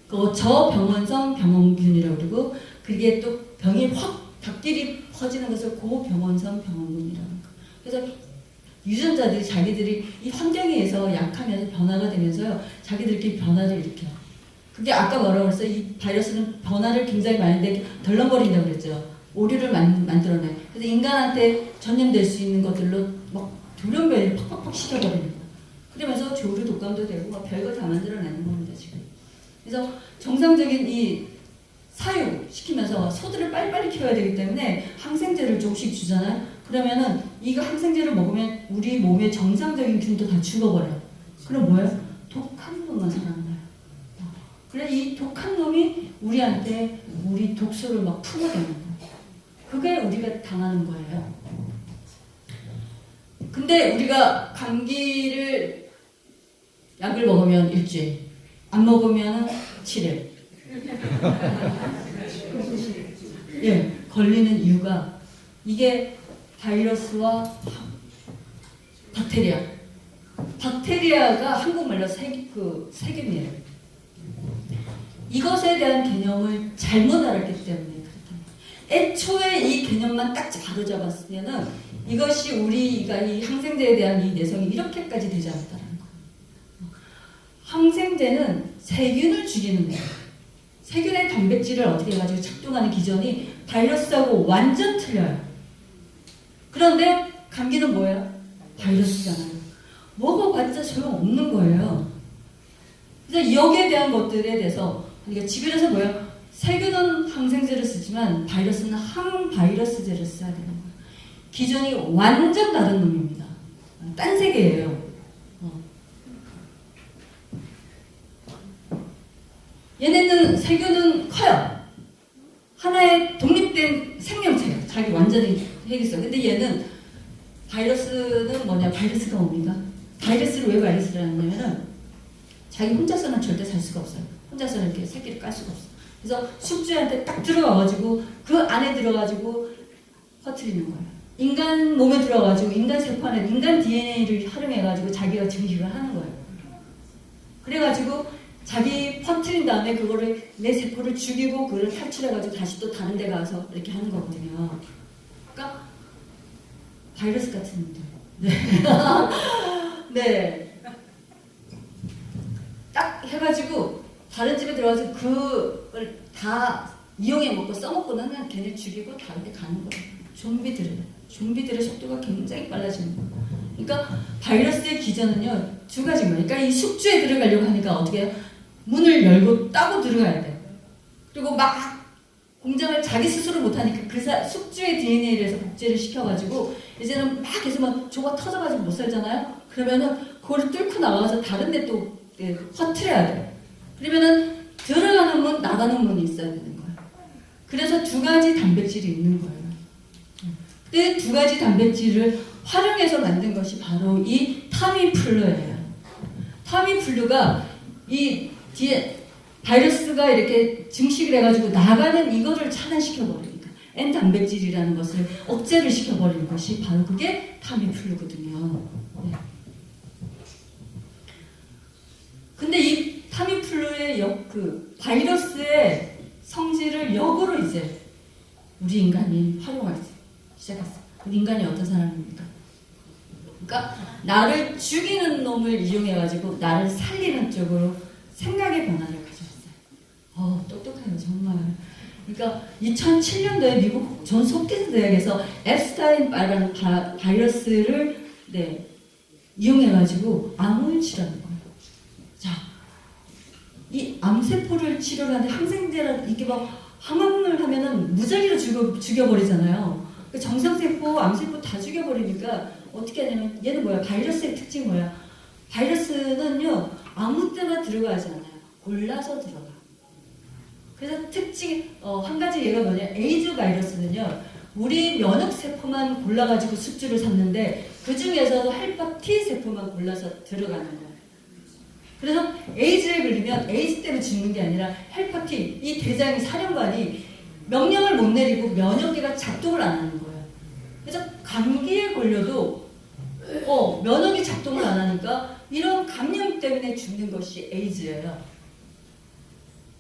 그 저병원성 병원균이라고 그러고 그게 또 병이 확 닭끼리 퍼지는 것을 고병원성 병원균이라고 합니다. 그래서 유전자들이 자기들이 이 환경에 의해서 약하면서 변화가 되면서요. 자기들끼리 변화를 일으켜요. 그게 아까 뭐라고 그랬어요? 이 바이러스는 변화를 굉장히 많이 하는데 덜렁거린다고 그랬죠. 오류를 만들어내. 그래서 인간한테 전염될 수 있는 것들로 막 돌연변이를 팍팍팍 시켜버리는 거예요. 그러면서 조류 독감도 되고 막 별거 다 만들어내는 겁니다, 지금. 그래서 정상적인 이 사육 시키면서 소들을 빨리빨리 키워야 되기 때문에 항생제를 조금씩 주잖아요. 그러면은 이거 항생제를 먹으면 우리 몸의 정상적인 균도 다 죽어버려요. 그럼 뭐예요? 독한 놈만 살아남아요. 그래 이 독한 놈이 우리한테 우리 독소를 막 품어대는 거예요. 그게 우리가 당하는 거예요. 근데 우리가 감기를 약을 먹으면 일주일, 안 먹으면 7일. 예, 걸리는 이유가 이게 바이러스와 박테리아. 박테리아가 한국말로 세균이에요. 이것에 대한 개념을 잘못 알았기 때문에 그렇다. 애초에 이 개념만 딱 바로 잡았으면은 이것이 우리가 이 항생제에 대한 이 내성이 이렇게까지 되지 않았다는 거예요. 항생제는 세균을 죽이는 거예요. 세균의 단백질을 어떻게 해가지고 작동하는 기전이 바이러스하고 완전 틀려요. 그런데 감기는 뭐예요? 바이러스잖아요. 먹어봤자 소용없는 거예요. 그래서 여기에 대한 것들에 대해서 그러니까 집에서 뭐예요? 세균은 항생제를 쓰지만 바이러스는 항바이러스제를 써야 되는 거예요. 기전이 완전 다른 놈입니다. 딴 세계예요. 얘네는 세균은 커요. 하나의 독립된 생명체예요. 자기 완전히 핵있어. 근데 얘는 바이러스는 뭐냐? 바이러스가 뭡니까? 바이러스를 왜 바이러스를 하냐면은 자기 혼자서는 절대 살 수가 없어요. 혼자서는 이렇게 새끼를 깔 수가 없어요. 그래서 숙주한테 딱 들어가가지고 그 안에 들어가지고 퍼뜨리는 거예요. 인간 몸에 들어가가지고 인간 세포 안에 인간 DNA를 활용해가지고 자기가 증식을 하는 거예요. 그래가지고 자기 퍼뜨린 다음에 그거를 내 세포를 죽이고 그걸 탈출해가지고 다시 또 다른 데 가서 이렇게 하는 거거든요. 그러니까 바이러스 같은 놈들. 네. 네. 딱 해가지고 다른 집에 들어가서 그걸 다 이용해 먹고 써먹고는 그냥 걔를 죽이고 다른 데 가는 거예요. 좀비들의 속도가 굉장히 빨라지는 거예요. 그러니까 바이러스의 기전은요 두 가지인 거예요. 그러니까 이 숙주에 들어가려고 하니까 어떻게 해요? 문을 열고 따고 들어가야 돼. 그리고 막 공장을 자기 스스로 못하니까 그 숙주의 DNA를 해서 복제를 시켜가지고 이제는 막 해서 막 조가 터져가지고 못 살잖아요. 그러면은 그거를 뚫고 나가서 다른 데 또 퍼뜨려야 돼. 그러면은 들어가는 문, 나가는 문이 있어야 되는 거예요. 그래서 두 가지 단백질이 있는 거예요. 그 두 가지 단백질을 활용해서 만든 것이 바로 이 타미플루예요. 타미플루가 이 뒤에 바이러스가 이렇게 증식을 해가지고 나가는 이거를 차단시켜버리니까 N 단백질이라는 것을 억제를 시켜버리는 것이 바로 그게 타미플루거든요. 네. 근데 이 타미플루의 그 바이러스의 성질을 역으로 이제 우리 인간이 활용하기 시작했어요. 인간이 어떤 사람입니까? 그러니까 나를 죽이는 놈을 이용해가지고 나를 살리는 쪽으로 생각의 변화를 가져왔어요. 똑똑해요 정말. 그러니까 2007년도에 미국 존스 홉킨스 대학에서 앱스타인바라는 바이러스를 이용해가지고 암을 치료하는 거예요. 자, 이 암세포를 치료하는데 항생제라 이게 막 항암을 하면은 무작위로 죽여버리잖아요. 그 정상세포, 암세포 다 죽여버리니까 어떻게 하냐면 얘는 뭐야? 바이러스의 특징이 뭐야? 바이러스는요 아무 때나 들어가지 않아요. 골라서 들어가. 그래서 한 가지 예가 뭐냐, 에이즈 바이러스는요, 우리 면역 세포만 골라가지고 숙주를 샀는데 그 중에서도 헬파 T 세포만 골라서 들어가는 거예요. 그래서 에이즈에 걸리면 에이즈 때문에 죽는 게 아니라 헬파 T, 이 대장의 사령관이 명령을 못 내리고 면역계가 작동을 안 하는 거예요. 그래서 감기에 걸려도 면역이 작동을 안 하니까 이런 감염 때문에 죽는 것이 에이즈예요.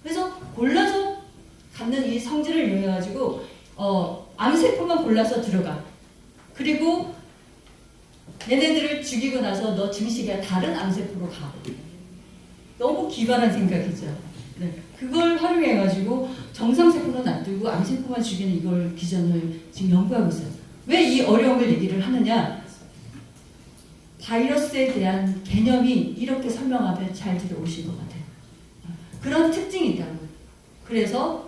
그래서 골라서 갖는 이 성질을 이용해가지고 암세포만 골라서 들어가. 그리고 얘네들을 죽이고 나서 너 증식이야, 다른 암세포로 가. 너무 기발한 생각이죠. 네. 그걸 활용해가지고 정상세포는 놔두고 암세포만 죽이는 이걸 기전을 지금 연구하고 있어요. 왜 이 어려움을 얘기를 하느냐? 바이러스에 대한 개념이 이렇게 설명하면 잘 들어오실 것 같아요. 그런 특징이 있다는 거예요.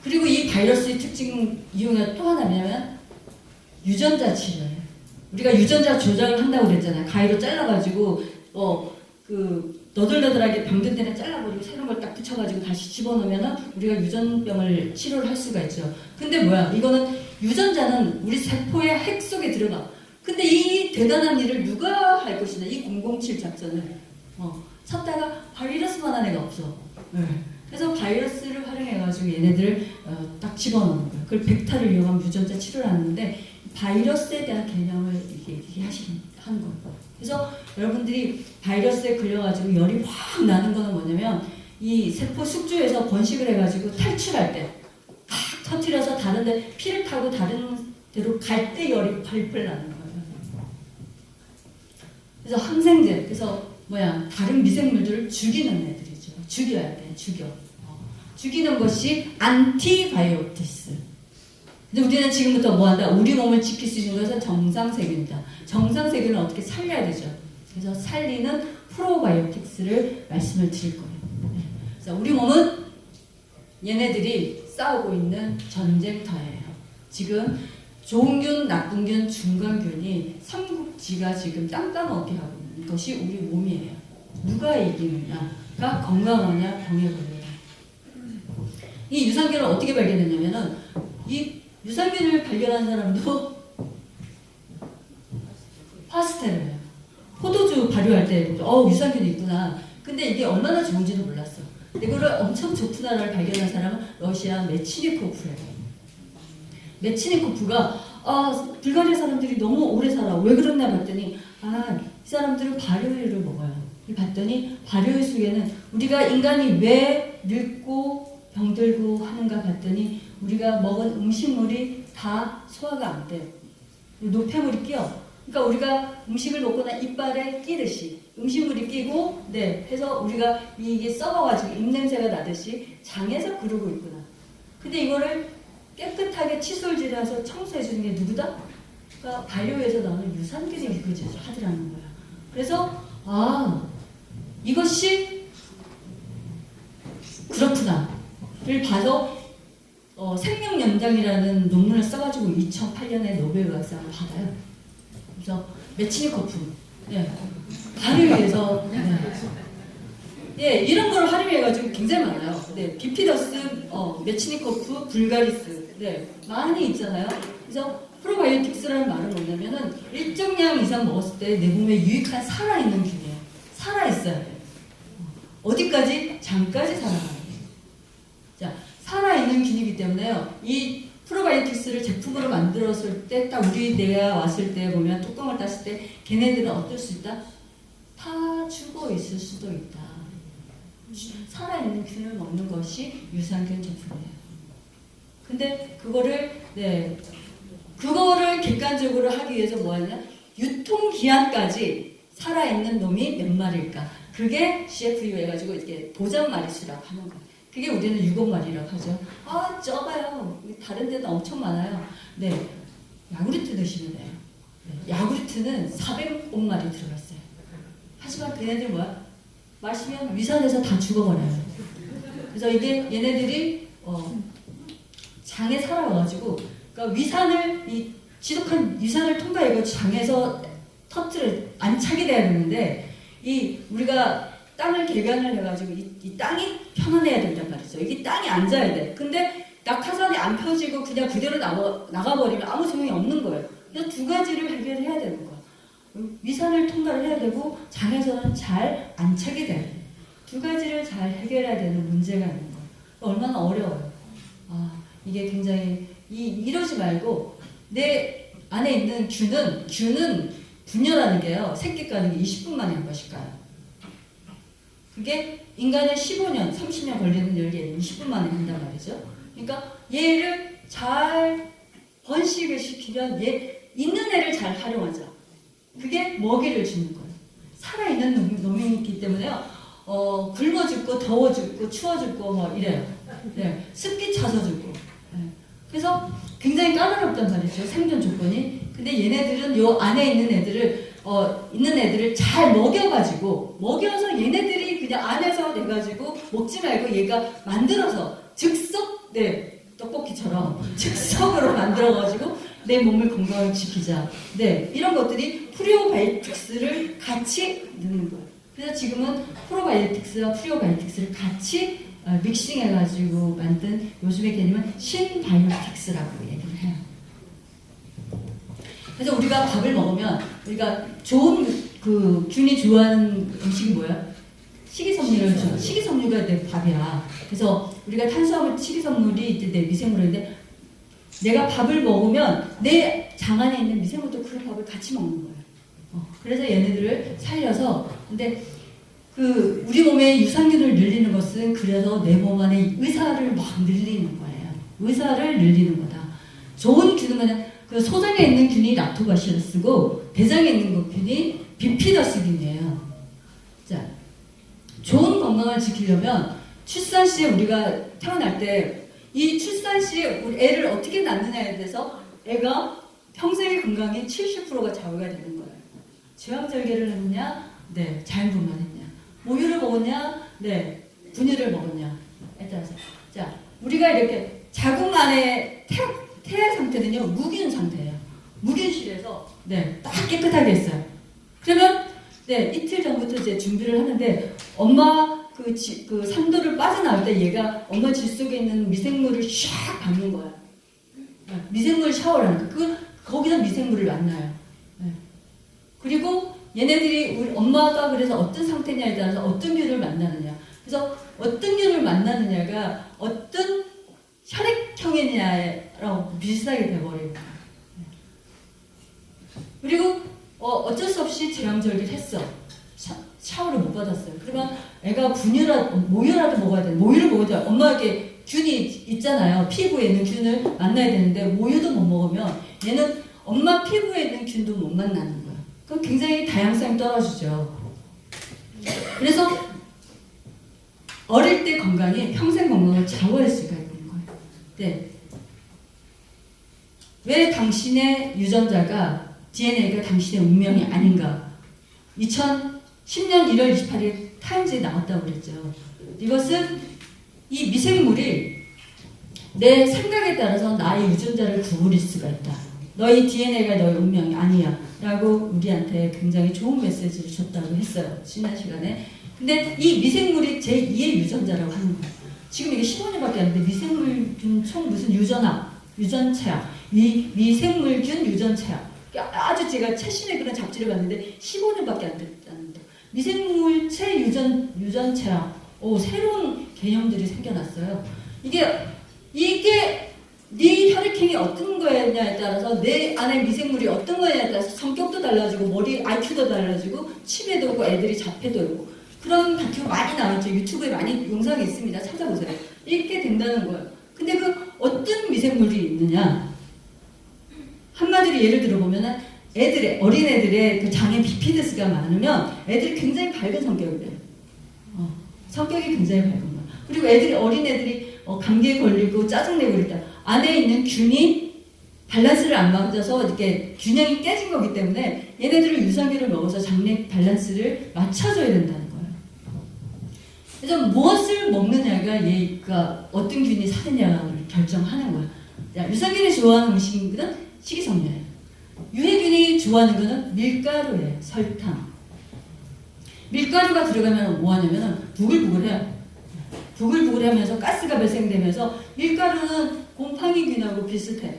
그리고 이 바이러스의 특징 이용해 또 하나 뭐냐면 유전자 치료예요. 우리가 유전자 조작을 한다고 그랬잖아요. 가위로 잘라가지고 너덜너덜하게 병든 데는 잘라버리고 새로운 걸 딱 붙여가지고 다시 집어넣으면은 우리가 유전병을 치료를 할 수가 있죠. 근데 뭐야? 이거는 유전자는 우리 세포의 핵 속에 들어가. 근데 이 대단한 일을 누가 할 것이냐? 이 007 작전을 찾다가 바이러스만 한 애가 없어. 네. 그래서 바이러스를 활용해가지고 얘네들을 딱 집어넣는 거예요. 그걸 벡터를 이용한 유전자 치료를 하는데 바이러스에 대한 개념을 하는 거예요. 그래서 여러분들이 바이러스에 걸려가지고 열이 확 나는 거는 뭐냐면 이 세포 숙주에서 번식을 해가지고 탈출할 때 팍 터뜨려서 다른데 피를 타고 다른 데로 갈 때 열이 펄펄 나는 거예요. 그래서 항생제, 그래서 다른 미생물들을 죽이는 애들이죠. 죽여야 돼, 죽이는 것이 안티바이오티스. 근데 우리는 지금부터 뭐 한다? 우리 몸을 지킬 수 있는 것은 정상세균이다. 정상세균을 어떻게 살려야 되죠. 그래서 살리는 프로바이오틱스를 말씀을 드릴 거예요. 그래서 우리 몸은 얘네들이 싸우고 있는 전쟁터예요. 지금 좋은 균, 나쁜 균, 중간균이 삼국지가 지금 땅 따먹게 하고 있는 것이 우리 몸이에요. 누가 이기느냐가 건강하냐, 병에 걸려냐. 이 유산균을 어떻게 발견했냐면은 이 유산균을 발견한 사람도 파스텔을 해요. 포도주 발효할 때 유산균이 있구나. 근데 이게 얼마나 좋은지도 몰랐어. 이거를 엄청 좋은 하나를 발견한 사람은 러시아 메치니코프예요. 메치니코프가 불가리아 사람들이 너무 오래 살아. 왜 그러나 봤더니 이 사람들은 발효유를 먹어요. 봤더니 발효유 속에는 우리가 인간이 왜 늙고 병들고 하는가 봤더니 우리가 먹은 음식물이 다 소화가 안 돼요. 노폐물이 끼어. 그러니까 우리가 음식을 먹거나 이빨에 끼듯이 음식물이 끼고 해서 우리가 이게 썩어가지고 입냄새가 나듯이 장에서 그러고 있구나. 근데 이거를 깨끗하게 칫솔질해서 청소해주는 게 누구다? 그러니까 발효에서 나오는 유산균이 그거 하더라는 거야. 그래서 이것이 그렇구나를 봐서 생명연장이라는 논문을 써가지고 2008년에 노벨과학상을 받아요. 그래서 메치니코프, 발효에서 이런 걸 활용해가지고 굉장히 많아요. 비피더스, 메치니코프, 불가리스, 많이 있잖아요. 그래서 프로바이오틱스라는 말은 뭐냐면은 일정량 이상 먹었을 때 내 몸에 유익한 살아있는 균이에요. 살아있어야 돼요. 어디까지? 장까지 살아가는 거예요. 자, 살아있는 균이기 때문에요. 이 프로바이오틱스를 제품으로 만들었을 때, 딱 우리 뇌에 왔을 때 보면 뚜껑을 땄을 때 걔네들은 어떨 수 있다? 다 죽어 있을 수도 있다. 살아있는 균을 먹는 것이 유산균 제품이에요. 근데 그거를 객관적으로 하기 위해서 뭐 하냐? 유통기한까지 살아있는 놈이 몇 마리일까? 그게 CFU 해가지고 이렇게 도전 마리수라고 하는 거예요. 그게 우리는 6억마리라고 하죠. 적어요. 다른 데도 엄청 많아요. 야구르트 드시면 돼요. 야구르트는 400억마리 들어갔어요. 하지만 걔네들 뭐야? 마시면 위산에서 다 죽어버려요. 그래서 이게 얘네들이 장에 살아와가지고, 그러니까 이 지독한 위산을 통과해서 장에서 터트려 안 차게 돼야 되는데, 우리가 땅을 개간을 해가지고 이 땅이 편안해야 된단 말이죠. 이게 땅이 앉아야 돼. 근데 낙하산이 안 펴지고 그냥 그대로 나가버리면 아무 소용이 없는 거예요. 그래서 두 가지를 해결해야 되는 거야. 위산을 통과를 해야 되고 장에서는 잘 안 차게 돼야 돼. 두 가지를 잘 해결해야 되는 문제가 있는 거예요. 얼마나 어려워요. 이게 굉장히 이러지 말고 내 안에 있는 균은 분열하는 게요. 새끼 까는 게 20분 만에 한 번씩 까요. 그게 인간의 15년, 30년 걸리는 일이 20분 만에 한단 말이죠. 그러니까 얘를 잘 번식을 시키면 얘 있는 애를 잘 활용하자. 그게 먹이를 주는 거예요. 살아있는 놈이 있기 때문에요. 굶어 죽고 더워 죽고 추워 죽고 뭐 이래요. 네, 습기 차서 죽고. 네. 그래서 굉장히 까다롭단 말이죠. 생존 조건이. 근데 얘네들은 요 안에 있는 애들을 잘 먹여서 얘네들이 그냥 안에서 내가지고 먹지 말고 얘가 만들어서 즉석, 네, 떡볶이처럼 즉석으로 만들어가지고 내 몸을 건강을 지키자. 네, 이런 것들이 프리오바이오틱스를 같이 넣는 거예요. 그래서 지금은 프로바이오틱스와 프리오바이오틱스를 같이 믹싱해가지고 만든 요즘의 개념은 신바이오틱스라고 얘기를 해요. 그래서 우리가 밥을 먹으면 우리가 좋은 균이 좋아하는 음식이 뭐야? 식이섬유를 줘. 식이섬유가 내 밥이야. 그래서 우리가 탄수화물 식이섬유이 이제 내 미생물인데 내가 밥을 먹으면 내 장 안에 있는 미생물도 그 밥을 같이 먹는 거예요. 그래서 얘네들을 살려서 근데 우리 몸에 유산균을 늘리는 것은 그래서 내 몸 안에 의사를 막 늘리는 거예요. 의사를 늘리는 거다. 좋은 균은 소장에 있는 균이 락토바시러스고 대장에 있는 균이 비피더스균이에요. 자, 좋은 건강을 지키려면 출산 시에 우리가 태어날 때 이 출산 시에 우리 애를 어떻게 낳느냐에 대해서 애가 평생의 건강이 70%가 좌우가 되는 거예요. 제왕절개를 했냐? 네, 자연분만했냐? 모유를 먹었냐? 네, 분유를 먹었냐? 에 따라서 자, 우리가 이렇게 자궁 안에 태아 상태는요 무균 상태예요. 무균실에서 네, 딱 깨끗하게 했어요. 그러면 네, 이틀 전부터 이제 준비를 하는데 엄마 그 산도를 빠져나올 때 얘가 엄마 질 속에 있는 미생물을 샥 밟는 거야. 네, 미생물 샤워라는 거. 거기서 미생물을 만나요. 네. 그리고 얘네들이 우리 엄마가 그래서 어떤 상태냐에 따라서 어떤 균을 만나느냐. 그래서 어떤 균을 만나느냐가 어떤 혈액형이냐랑 비슷하게 돼버려요. 네. 그리고 어쩔 수 없이 제왕절개를 했어. 샤워를 못 받았어요. 그러면 애가 모유라도 먹어야 돼. 모유를 먹어야 돼. 엄마에게 균이 있잖아요. 피부에 있는 균을 만나야 되는데 모유도 못 먹으면 얘는 엄마 피부에 있는 균도 못 만나는 거야. 그럼 굉장히 다양성이 떨어지죠. 그래서 어릴 때 건강이 평생 건강을 좌우할 수가 있는 거예요. 네. 왜 당신의 유전자가 DNA가 당신의 운명이 아닌가? 2010년 1월 28일 타임즈에 나왔다고 그랬죠. 이것은 이 미생물이 내 생각에 따라서 나의 유전자를 구부릴 수가 있다. 너희 DNA가 너의 운명이 아니야. 라고 우리한테 굉장히 좋은 메시지를 줬다고 했어요. 지난 시간에. 근데 이 미생물이 제2의 유전자라고 하는 거예요. 지금 이게 15년밖에 안 됐는데 미생물균 총 무슨 유전체학, 미생물균 유전체학. 아주 제가 최신의 그런 잡지를 봤는데 15년밖에 안 됐다는데 미생물체 유전체학. 새로운 개념들이 생겨났어요. 이게 네 혈액형이 어떤 거냐에 따라서 내 안에 미생물이 어떤 거냐에 따라서 성격도 달라지고 머리 IQ도 달라지고 치매도 오고 애들이 자폐도 오고 그런 다큐 많이 나왔죠. 유튜브에 많이 영상이 있습니다. 찾아보세요. 이렇게 된다는 거예요. 근데 어떤 미생물이 있느냐? 한마디로 예를 들어보면은 어린애들의 그 장에 비피드스가 많으면 애들이 굉장히 밝은 성격이 돼요. 성격이 굉장히 밝은 거예요. 그리고 어린애들이 감기에 걸리고 짜증내고 그럴 때 안에 있는 균이 밸런스를 안 맞아서 이렇게 균형이 깨진 거기 때문에 얘네들을 유산균을 먹어서 장내 밸런스를 맞춰줘야 된다는 거예요. 그래서 무엇을 먹느냐가 얘가 어떤 균이 사느냐를 결정하는 거야. 유산균이 좋아하는 음식은 식이섬유예요. 유해균이 좋아하는 거는 밀가루예요. 설탕. 밀가루가 들어가면 뭐 하냐면은 부글부글해요. 부글부글하면서 가스가 발생되면서 밀가루는 곰팡이균하고 비슷해.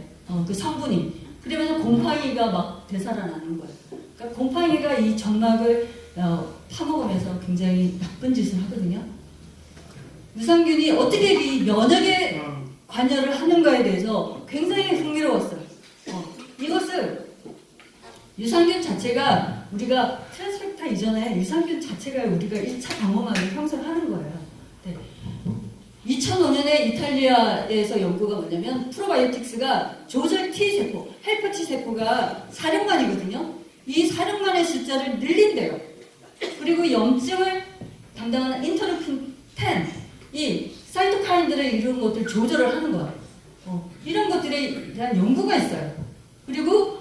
그 성분이. 그러면서 곰팡이가 막 되살아나는 거예요. 그러니까 곰팡이가 이 점막을 파먹으면서 굉장히 나쁜 짓을 하거든요. 유산균이 어떻게 이 면역에 관여를 하는가에 대해서 굉장히 흥미로웠어요. 이것을 유산균 자체가 우리가 트랜스펙타 이전에 유산균 자체가 우리가 1차 방어막을 형성하는 거예요. 네. 2005년에 이탈리아에서 연구가 뭐냐면 프로바이오틱스가 조절 T세포, 헬퍼 T세포가 400만이거든요. 이 400만의 숫자를 늘린대요. 그리고 염증을 담당하는 인터루킨 10, 이 사이토카인들을 이런 것들 조절을 하는 거예요. 이런 것들에 대한 연구가 있어요. 그리고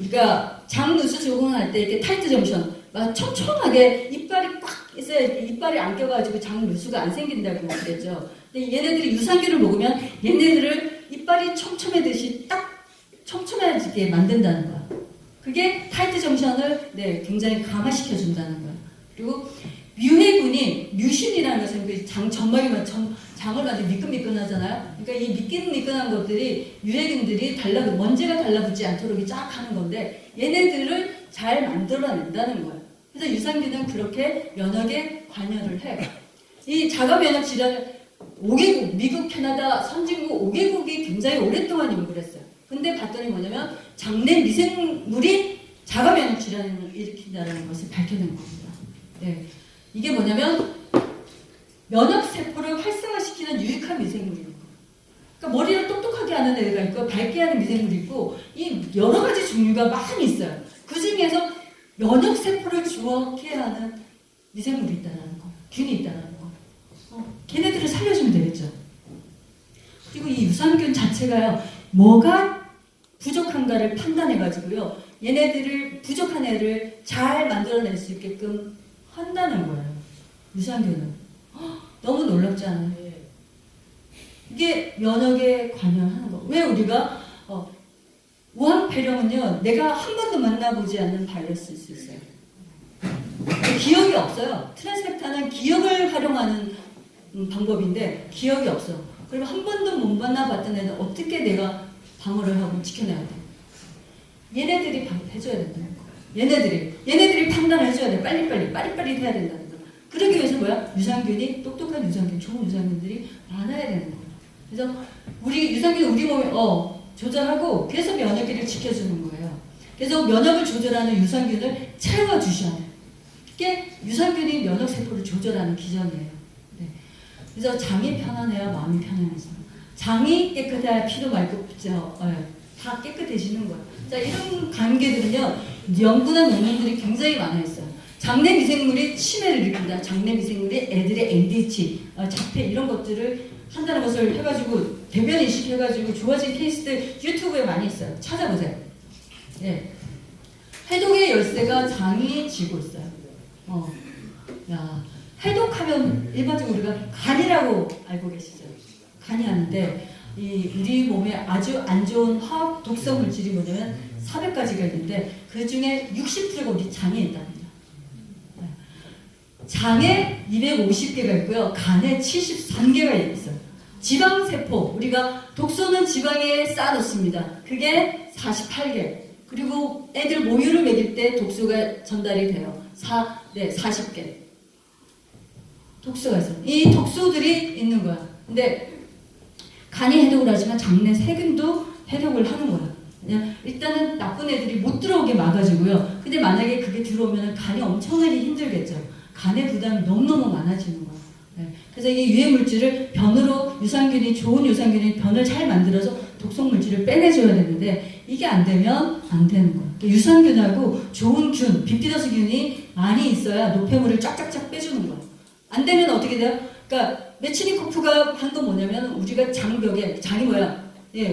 우리가 장 누수 적응할 때 이렇게 타이트 점션, 막 촘촘하게 이빨이 꽉 있어야 이빨이 안 껴가지고 장 누수가 안 생긴다고 그랬죠. 근데 얘네들이 유산균을 먹으면 얘네들을 이빨이 촘촘해듯이 딱 촘촘해지게 만든다는 거야. 그게 타이트 점션을 굉장히 강화시켜 준다는 거야. 그리고 뮤해군이 뮤신이라는 것은 그 점막이 장을 만들 미끈미끈하잖아요. 그러니까 이 미끈미끈한 것들이 유해균들이 먼지가 달라붙지 않도록 쫙 하는 건데 얘네들을 잘 만들어낸다는 거예요. 그래서 유산균은 그렇게 면역에 관여를 해요. 이 자가면역 질환 5개국, 미국, 캐나다, 선진국 5개국이 굉장히 오랫동안 연구를 했어요. 근데 봤더니 뭐냐면 장내 미생물이 자가면역 질환을 일으킨다는 것을 밝혀낸 겁니다. 네. 이게 뭐냐면 면역세포를 활성화시키는 유익한 미생물이에요. 그러니까 머리를 똑똑하게 하는 애가 있고 밝게 하는 미생물이 있고 이 여러 가지 종류가 많이 있어요. 그 중에서 면역세포를 주목해 하는 미생물이 있다는 거, 균이 있다는 거. 걔네들을 살려주면 되겠죠. 그리고 이 유산균 자체가요, 뭐가 부족한가를 판단해가지고요, 얘네들을 부족한 애를 잘 만들어낼 수 있게끔 한다는 거예요. 유산균은. 너무 놀랍지 않아요? 이게 면역에 관여하는 거. 왜 우리가 우한폐렴은요, 내가 한 번도 만나보지 않는 바이러스일 수 있어요. 기억이 없어요. 트랜스펙타는 기억을 활용하는 방법인데 기억이 없어. 그러면 한 번도 못 만나봤던 애는 어떻게 내가 방어를 하고 지켜내야 돼? 얘네들이 해줘야 된다는 거. 얘네들이 판단을 해줘야 돼. 빠리빠리 해야 된다는 거. 그러기 위해서 뭐야? 유산균이, 똑똑한 유산균, 좋은 유산균들이 많아야 되는 거예요. 그래서 유산균 우리 몸에 조절하고 그래서 면역기를 지켜주는 거예요. 그래서 면역을 조절하는 유산균을 채워주셔야 돼요. 이게 유산균이 면역세포를 조절하는 기전이에요. 네. 그래서 장이 편안해야 마음이 편안해서 장이 깨끗해야 피도 맑고 다 깨끗해지는 거예요. 자, 이런 관계들은요, 연구나 논문들이 굉장히 많아 있어요. 장내 미생물이 치매를 일으킨다. 장내 미생물이 애들의 ADH, 자폐 이런 것들을 한다는 것을 해가지고 대변 인식해가지고 좋아진 케이스들 유튜브에 많이 있어요. 찾아보세요. 예. 해독의 열쇠가 장이 쥐고 있어요. 해독하면 일반적으로 우리가 간이라고 알고 계시죠? 간이 하는데 우리 몸에 아주 안 좋은 화학 독성 물질이 뭐냐면 400가지가 있는데 그 중에 60%가 우리 장에 있답니다. 장에 250개가 있고요. 간에 73개가 있어요. 지방세포, 우리가 독소는 지방에 쌓아놓습니다. 그게 48개. 그리고 애들 모유를 먹일 때 독소가 전달이 돼요. 40개. 독소가 있어요. 이 독소들이 있는 거야. 근데 간이 해독을 하지만 장내 세균도 해독을 하는 거야. 그냥 일단은 나쁜 애들이 못 들어오게 막아주고요. 근데 만약에 그게 들어오면 간이 엄청나게 힘들겠죠. 간의 부담이 너무너무 많아지는 거야. 네. 그래서 이 유해 물질을 변으로 좋은 유산균이 변을 잘 만들어서 독성 물질을 빼내줘야 되는데 이게 안 되면 안 되는 거야. 유산균하고 좋은 균, 비피더스균이 많이 있어야 노폐물을 쫙쫙쫙 빼주는 거야. 안 되면 어떻게 돼요? 그러니까 메치니코프가 한 건 뭐냐면 우리가 장벽에 장이 뭐야?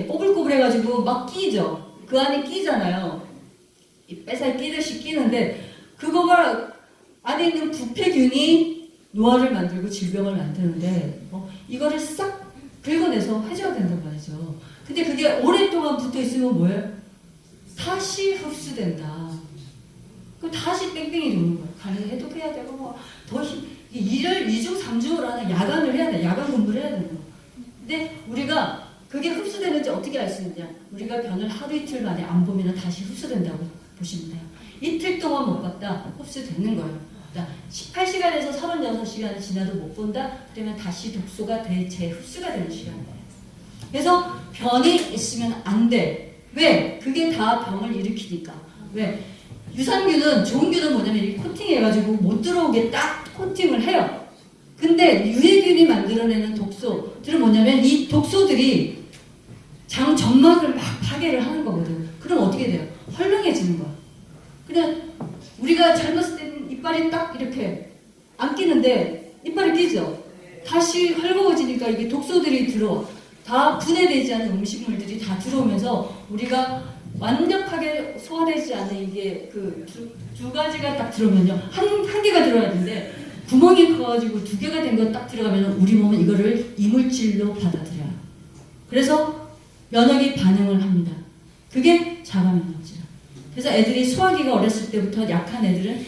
꼬불꼬불해가지고 막 끼죠. 그 안에 끼잖아요. 이 뺏살 끼듯이 끼는데 그거가 안에 있는 부패균이 노화를 만들고 질병을 만드는데 이거를 싹 긁어내서 해줘야 된단 말이죠. 근데 그게 오랫동안 붙어 있으면 뭐예요? 다시 흡수된다. 그럼 다시 뺑뺑이 도는 거예요. 간을 해독해야 되고 뭐더 일을 2중 3중으로 하는 야간을 해야 돼. 야간 근무를 해야 되는 거예요. 근데 우리가 그게 흡수되는지 어떻게 알 수 있냐? 우리가 변을 하루 이틀 만에 안 보면 다시 흡수된다고 보시면 돼요. 이틀 동안 못 봤다, 흡수되는 거예요. 18시간에서 36시간을 지나도 못 본다? 그러면 다시 독소가 재흡수가 되는 시간이에요. 그래서 변이 있으면 안 돼. 왜? 그게 다 병을 일으키니까. 왜? 유산균은, 좋은 균은 뭐냐면 이 코팅해가지고 못 들어오게 딱 코팅을 해요. 근데 유해균이 만들어내는 독소들은 뭐냐면 이 독소들이 장 점막을 막 파괴를 하는 거거든. 그럼 어떻게 돼요? 헐렁해지는 거야. 그냥 우리가 젊었을 때는 이빨이 딱 이렇게 안 끼는데 이빨이 끼죠? 다시 헐거워지니까 이게 독소들이 들어와. 다 분해되지 않은 음식물들이 다 들어오면서 우리가 완벽하게 소화되지 않은 이게 그 두 가지가 딱 들어오면요. 한 개가 들어야 되는데 구멍이 커가지고 2개가 된 거 딱 들어가면 우리 몸은 이거를 이물질로 받아들여요. 그래서 면역이 반응을 합니다. 그게 자가면역이죠. 그래서 애들이 소화기가 어렸을 때부터 약한 애들은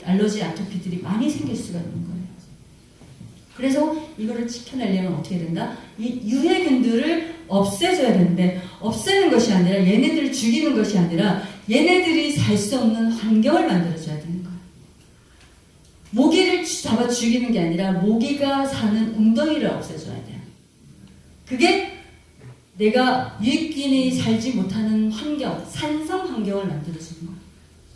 알러지, 아토피들이 많이 생길 수가 있는 거예요. 그래서 이거를 지켜내려면 어떻게 된다? 이 유해균들을 없애줘야 되는데 없애는 것이 아니라 얘네들을 죽이는 것이 아니라 얘네들이 살 수 없는 환경을 만들어줘야 되는 거예요. 모기를 잡아 죽이는 게 아니라 모기가 사는 웅덩이를 없애줘야 돼요. 그게 내가 유익균이 살지 못하는 환경, 산성 환경을 만들어주는 거예요.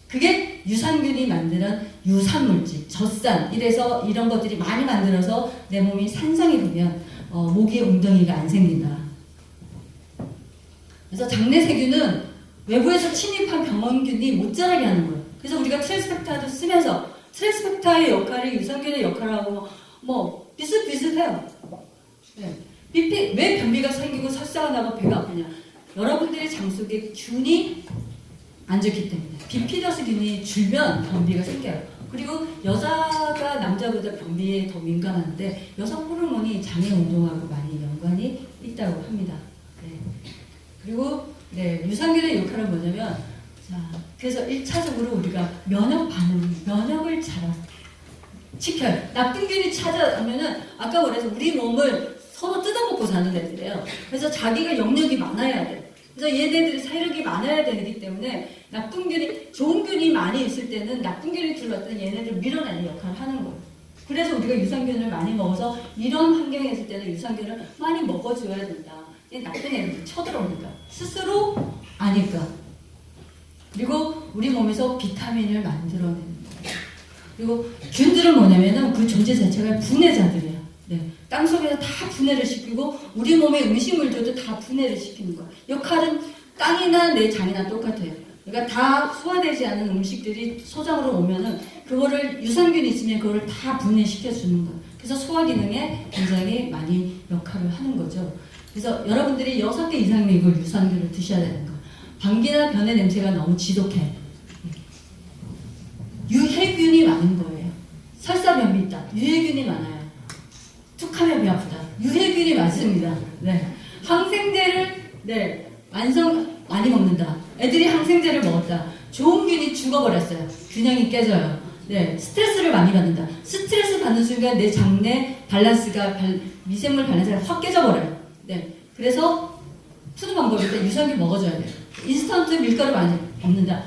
그게 유산균이 만드는 유산물질, 젖산, 이래서 이런 것들이 많이 만들어서 내 몸이 산성이 되면 모기의 웅덩이가 안 생긴다. 그래서 장내세균은 외부에서 침입한 병원균이 못 자라게 하는 거예요. 그래서 우리가 트랜스펙타도 쓰면서 트랜스펙타의 역할이 유산균의 역할하고 뭐 비슷비슷해요. 네. 왜 변비가 생기고 설사가 나고 배가 아프냐? 여러분들의 장 속에 균이 안 좋기 때문에 비피더스균이 줄면 변비가 생겨요. 그리고 여자가 남자보다 변비에 더 민감한데 여성 호르몬이 장의 운동하고 많이 연관이 있다고 합니다. 네. 그리고 유산균의 역할은 뭐냐면 그래서 1차적으로 우리가 면역 반응, 면역을 잘 지켜요. 나쁜 균이 찾아오면은 아까 말해서 우리 몸을 서로 뜯어먹고 사는 애들이에요. 그래서 자기가 영역이 많아야 돼. 그래서 얘네들이 세력이 많아야 되기 때문에 나쁜 균이, 좋은 균이 많이 있을 때는 나쁜 균이 들어왔더니 얘네들 밀어내는 역할을 하는 거예요. 그래서 우리가 유산균을 많이 먹어서 이런 환경에 있을 때는 유산균을 많이 먹어줘야 된다. 나쁜 애들이 쳐들어오니까. 스스로 아니까. 그리고 우리 몸에서 비타민을 만들어내는 거예요. 그리고 균들은 뭐냐면은 그 존재 자체가 분해자들이에요. 네. 땅 속에서 다 분해를 시키고 우리 몸의 음식물들도 다 분해를 시키는 거예요. 역할은 땅이나 내 장이나 똑같아요. 그러니까 다 소화되지 않은 음식들이 소장으로 오면은 그거를 유산균이 있으면 그거를 다 분해시켜 주는 거예요. 그래서 소화 기능에 굉장히 많이 역할을 하는 거죠. 그래서 여러분들이 6개 이상의 이걸 유산균을 드셔야 되는 거예요. 방귀나 변의 냄새가 너무 지독해. 유해균이 많은 거예요. 설사변비 있다. 유해균이 많아요. 툭하면 배 아프다. 유해균이 많습니다. 네. 항생제를 많이 먹는다. 애들이 항생제를 먹었다. 좋은 균이 죽어버렸어요. 균형이 깨져요. 네. 스트레스를 많이 받는다. 스트레스 받는 순간 내 장내 밸런스가 미생물 밸런스가 확 깨져버려요. 네. 그래서 푸는 방법이 있다. 유산균 먹어줘야 돼요. 인스턴트 밀가루 많이 먹는다.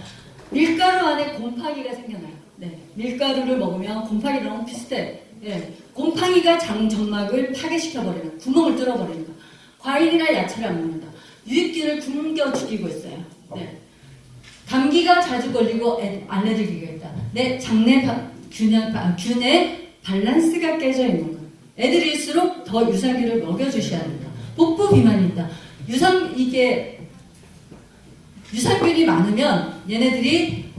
밀가루 안에 곰팡이가 생겨나요. 네. 밀가루를 먹으면 곰팡이랑 비슷해. 네. 곰팡이가 장 점막을 파괴시켜버리는, 구멍을 뚫어버리는 거. 과일이나 야채를 안 먹는다. 유익균을 굶겨 죽이고 있어요. 네. 감기가 자주 걸리고 알레르기가 있다. 내 장내 균의 밸런스가 깨져 있는 거예요. 애들일수록 더 유산균을 먹여주셔야 합니다. 복부 비만이 있다. 유산균이 많으면 얘네들이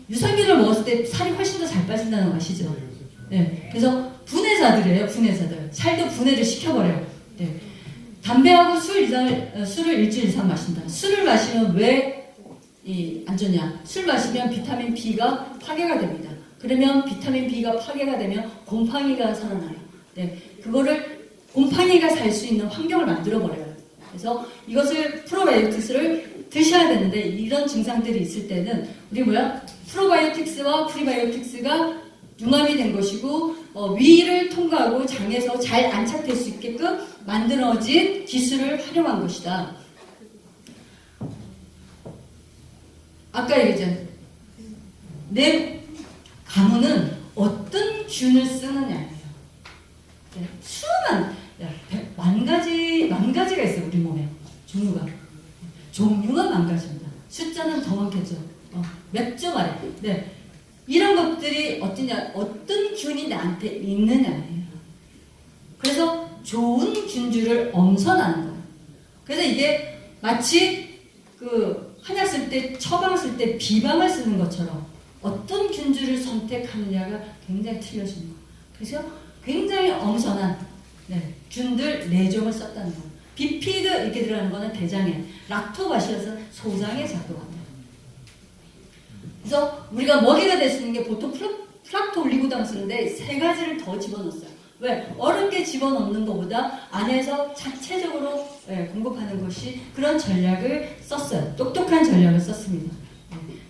유산균을 먹었을 때 살이 훨씬 더 잘 빠진다는 거 아시죠? 네. 그래서 분해자들이에요. 분해자들. 살도 분해를 시켜버려요. 네. 담배하고 술을 일주일 이상 마신다. 술을 마시면 왜 안 좋냐? 술 마시면 비타민 B가 파괴가 됩니다. 그러면 비타민 B가 파괴가 되면 곰팡이가 살아나요. 네. 그거를 곰팡이가 살 수 있는 환경을 만들어 버려요. 그래서 이것을 프로바이오틱스를 드셔야 되는데 이런 증상들이 있을 때는 우리 프로바이오틱스와 프리바이오틱스가 융합이 된 것이고 위를 통과하고 장에서 잘 안착될 수 있게끔 만들어진 기술을 활용한 것이다. 아까 얘기했잖아요. 내 가문은 어떤 균을 쓰느냐예요. 수많은 만 가지가 있어요. 우리 몸에 종류가 만 가지입니다. 숫자는 더 많겠죠. 몇 점 아래. 네. 이런 것들이 어떤 균이 나한테 있느냐예요. 그래서 좋은 균주를 엄선하는 거예요. 그래서 이게 마치 한약 쓸 때, 처방 쓸 때 비방을 쓰는 것처럼 어떤 균주를 선택하느냐가 굉장히 틀려진 거예요. 그래서 굉장히 엄선한 균들 4종을 썼다는 거예요. 비피드 이렇게 들어가는 거는 대장에, 락토바시러스 소장에 작동합니다. 그래서 우리가 먹이가 될 수 있는 게 보통 플락토 올리고당 쓰는데 3가지를 더 집어넣었어요. 왜? 어렵게 집어넣는 것보다 안에서 자체적으로 공급하는 것이 그런 전략을 썼어요. 똑똑한 전략을 썼습니다.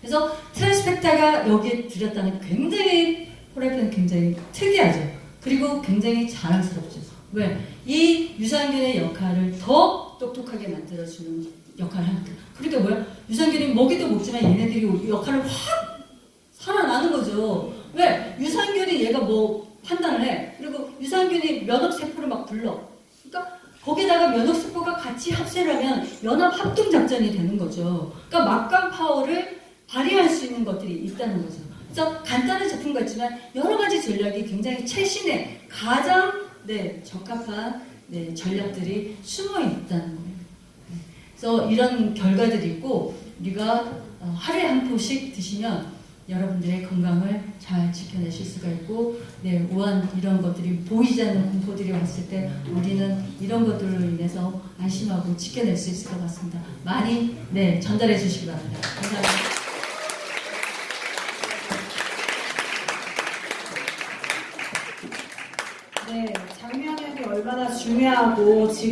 그래서 트랜스펙타가 여기에 들였다는 게 굉장히 호레펜은 굉장히 특이하죠. 그리고 굉장히 자랑스럽죠. 왜? 이 유산균의 역할을 더 똑똑하게 만들어주는 역할을 합니다. 그러니까 유산균이 먹이도 먹지만 얘네들이 역할을 확 살아나는 거죠. 왜? 유산균이 얘가 판단을 해. 그리고 유산균이 면역세포를 막 불러. 그러니까 거기다가 면역세포가 같이 합세를 하면 연합합동작전이 되는 거죠. 그러니까 막강 파워를 발휘할 수 있는 것들이 있다는 거죠. 그래서 간단한 제품 같지만 여러 가지 전략이 굉장히 최신의 가장 적합한 전략들이 숨어 있다는 거예요. 그래서 이런 결과들이 있고 우리가 하루에 한 포씩 드시면 여러분들의 건강을 잘 지켜내실 수가 있고 우한 이런 것들이 보이지 않는 공포들이 왔을 때 우리는 이런 것들로 인해서 안심하고 지켜낼 수 있을 것 같습니다. 많이 전달해 주시기 바랍니다. 감사합니다. 장면이 얼마나 중요하고 지금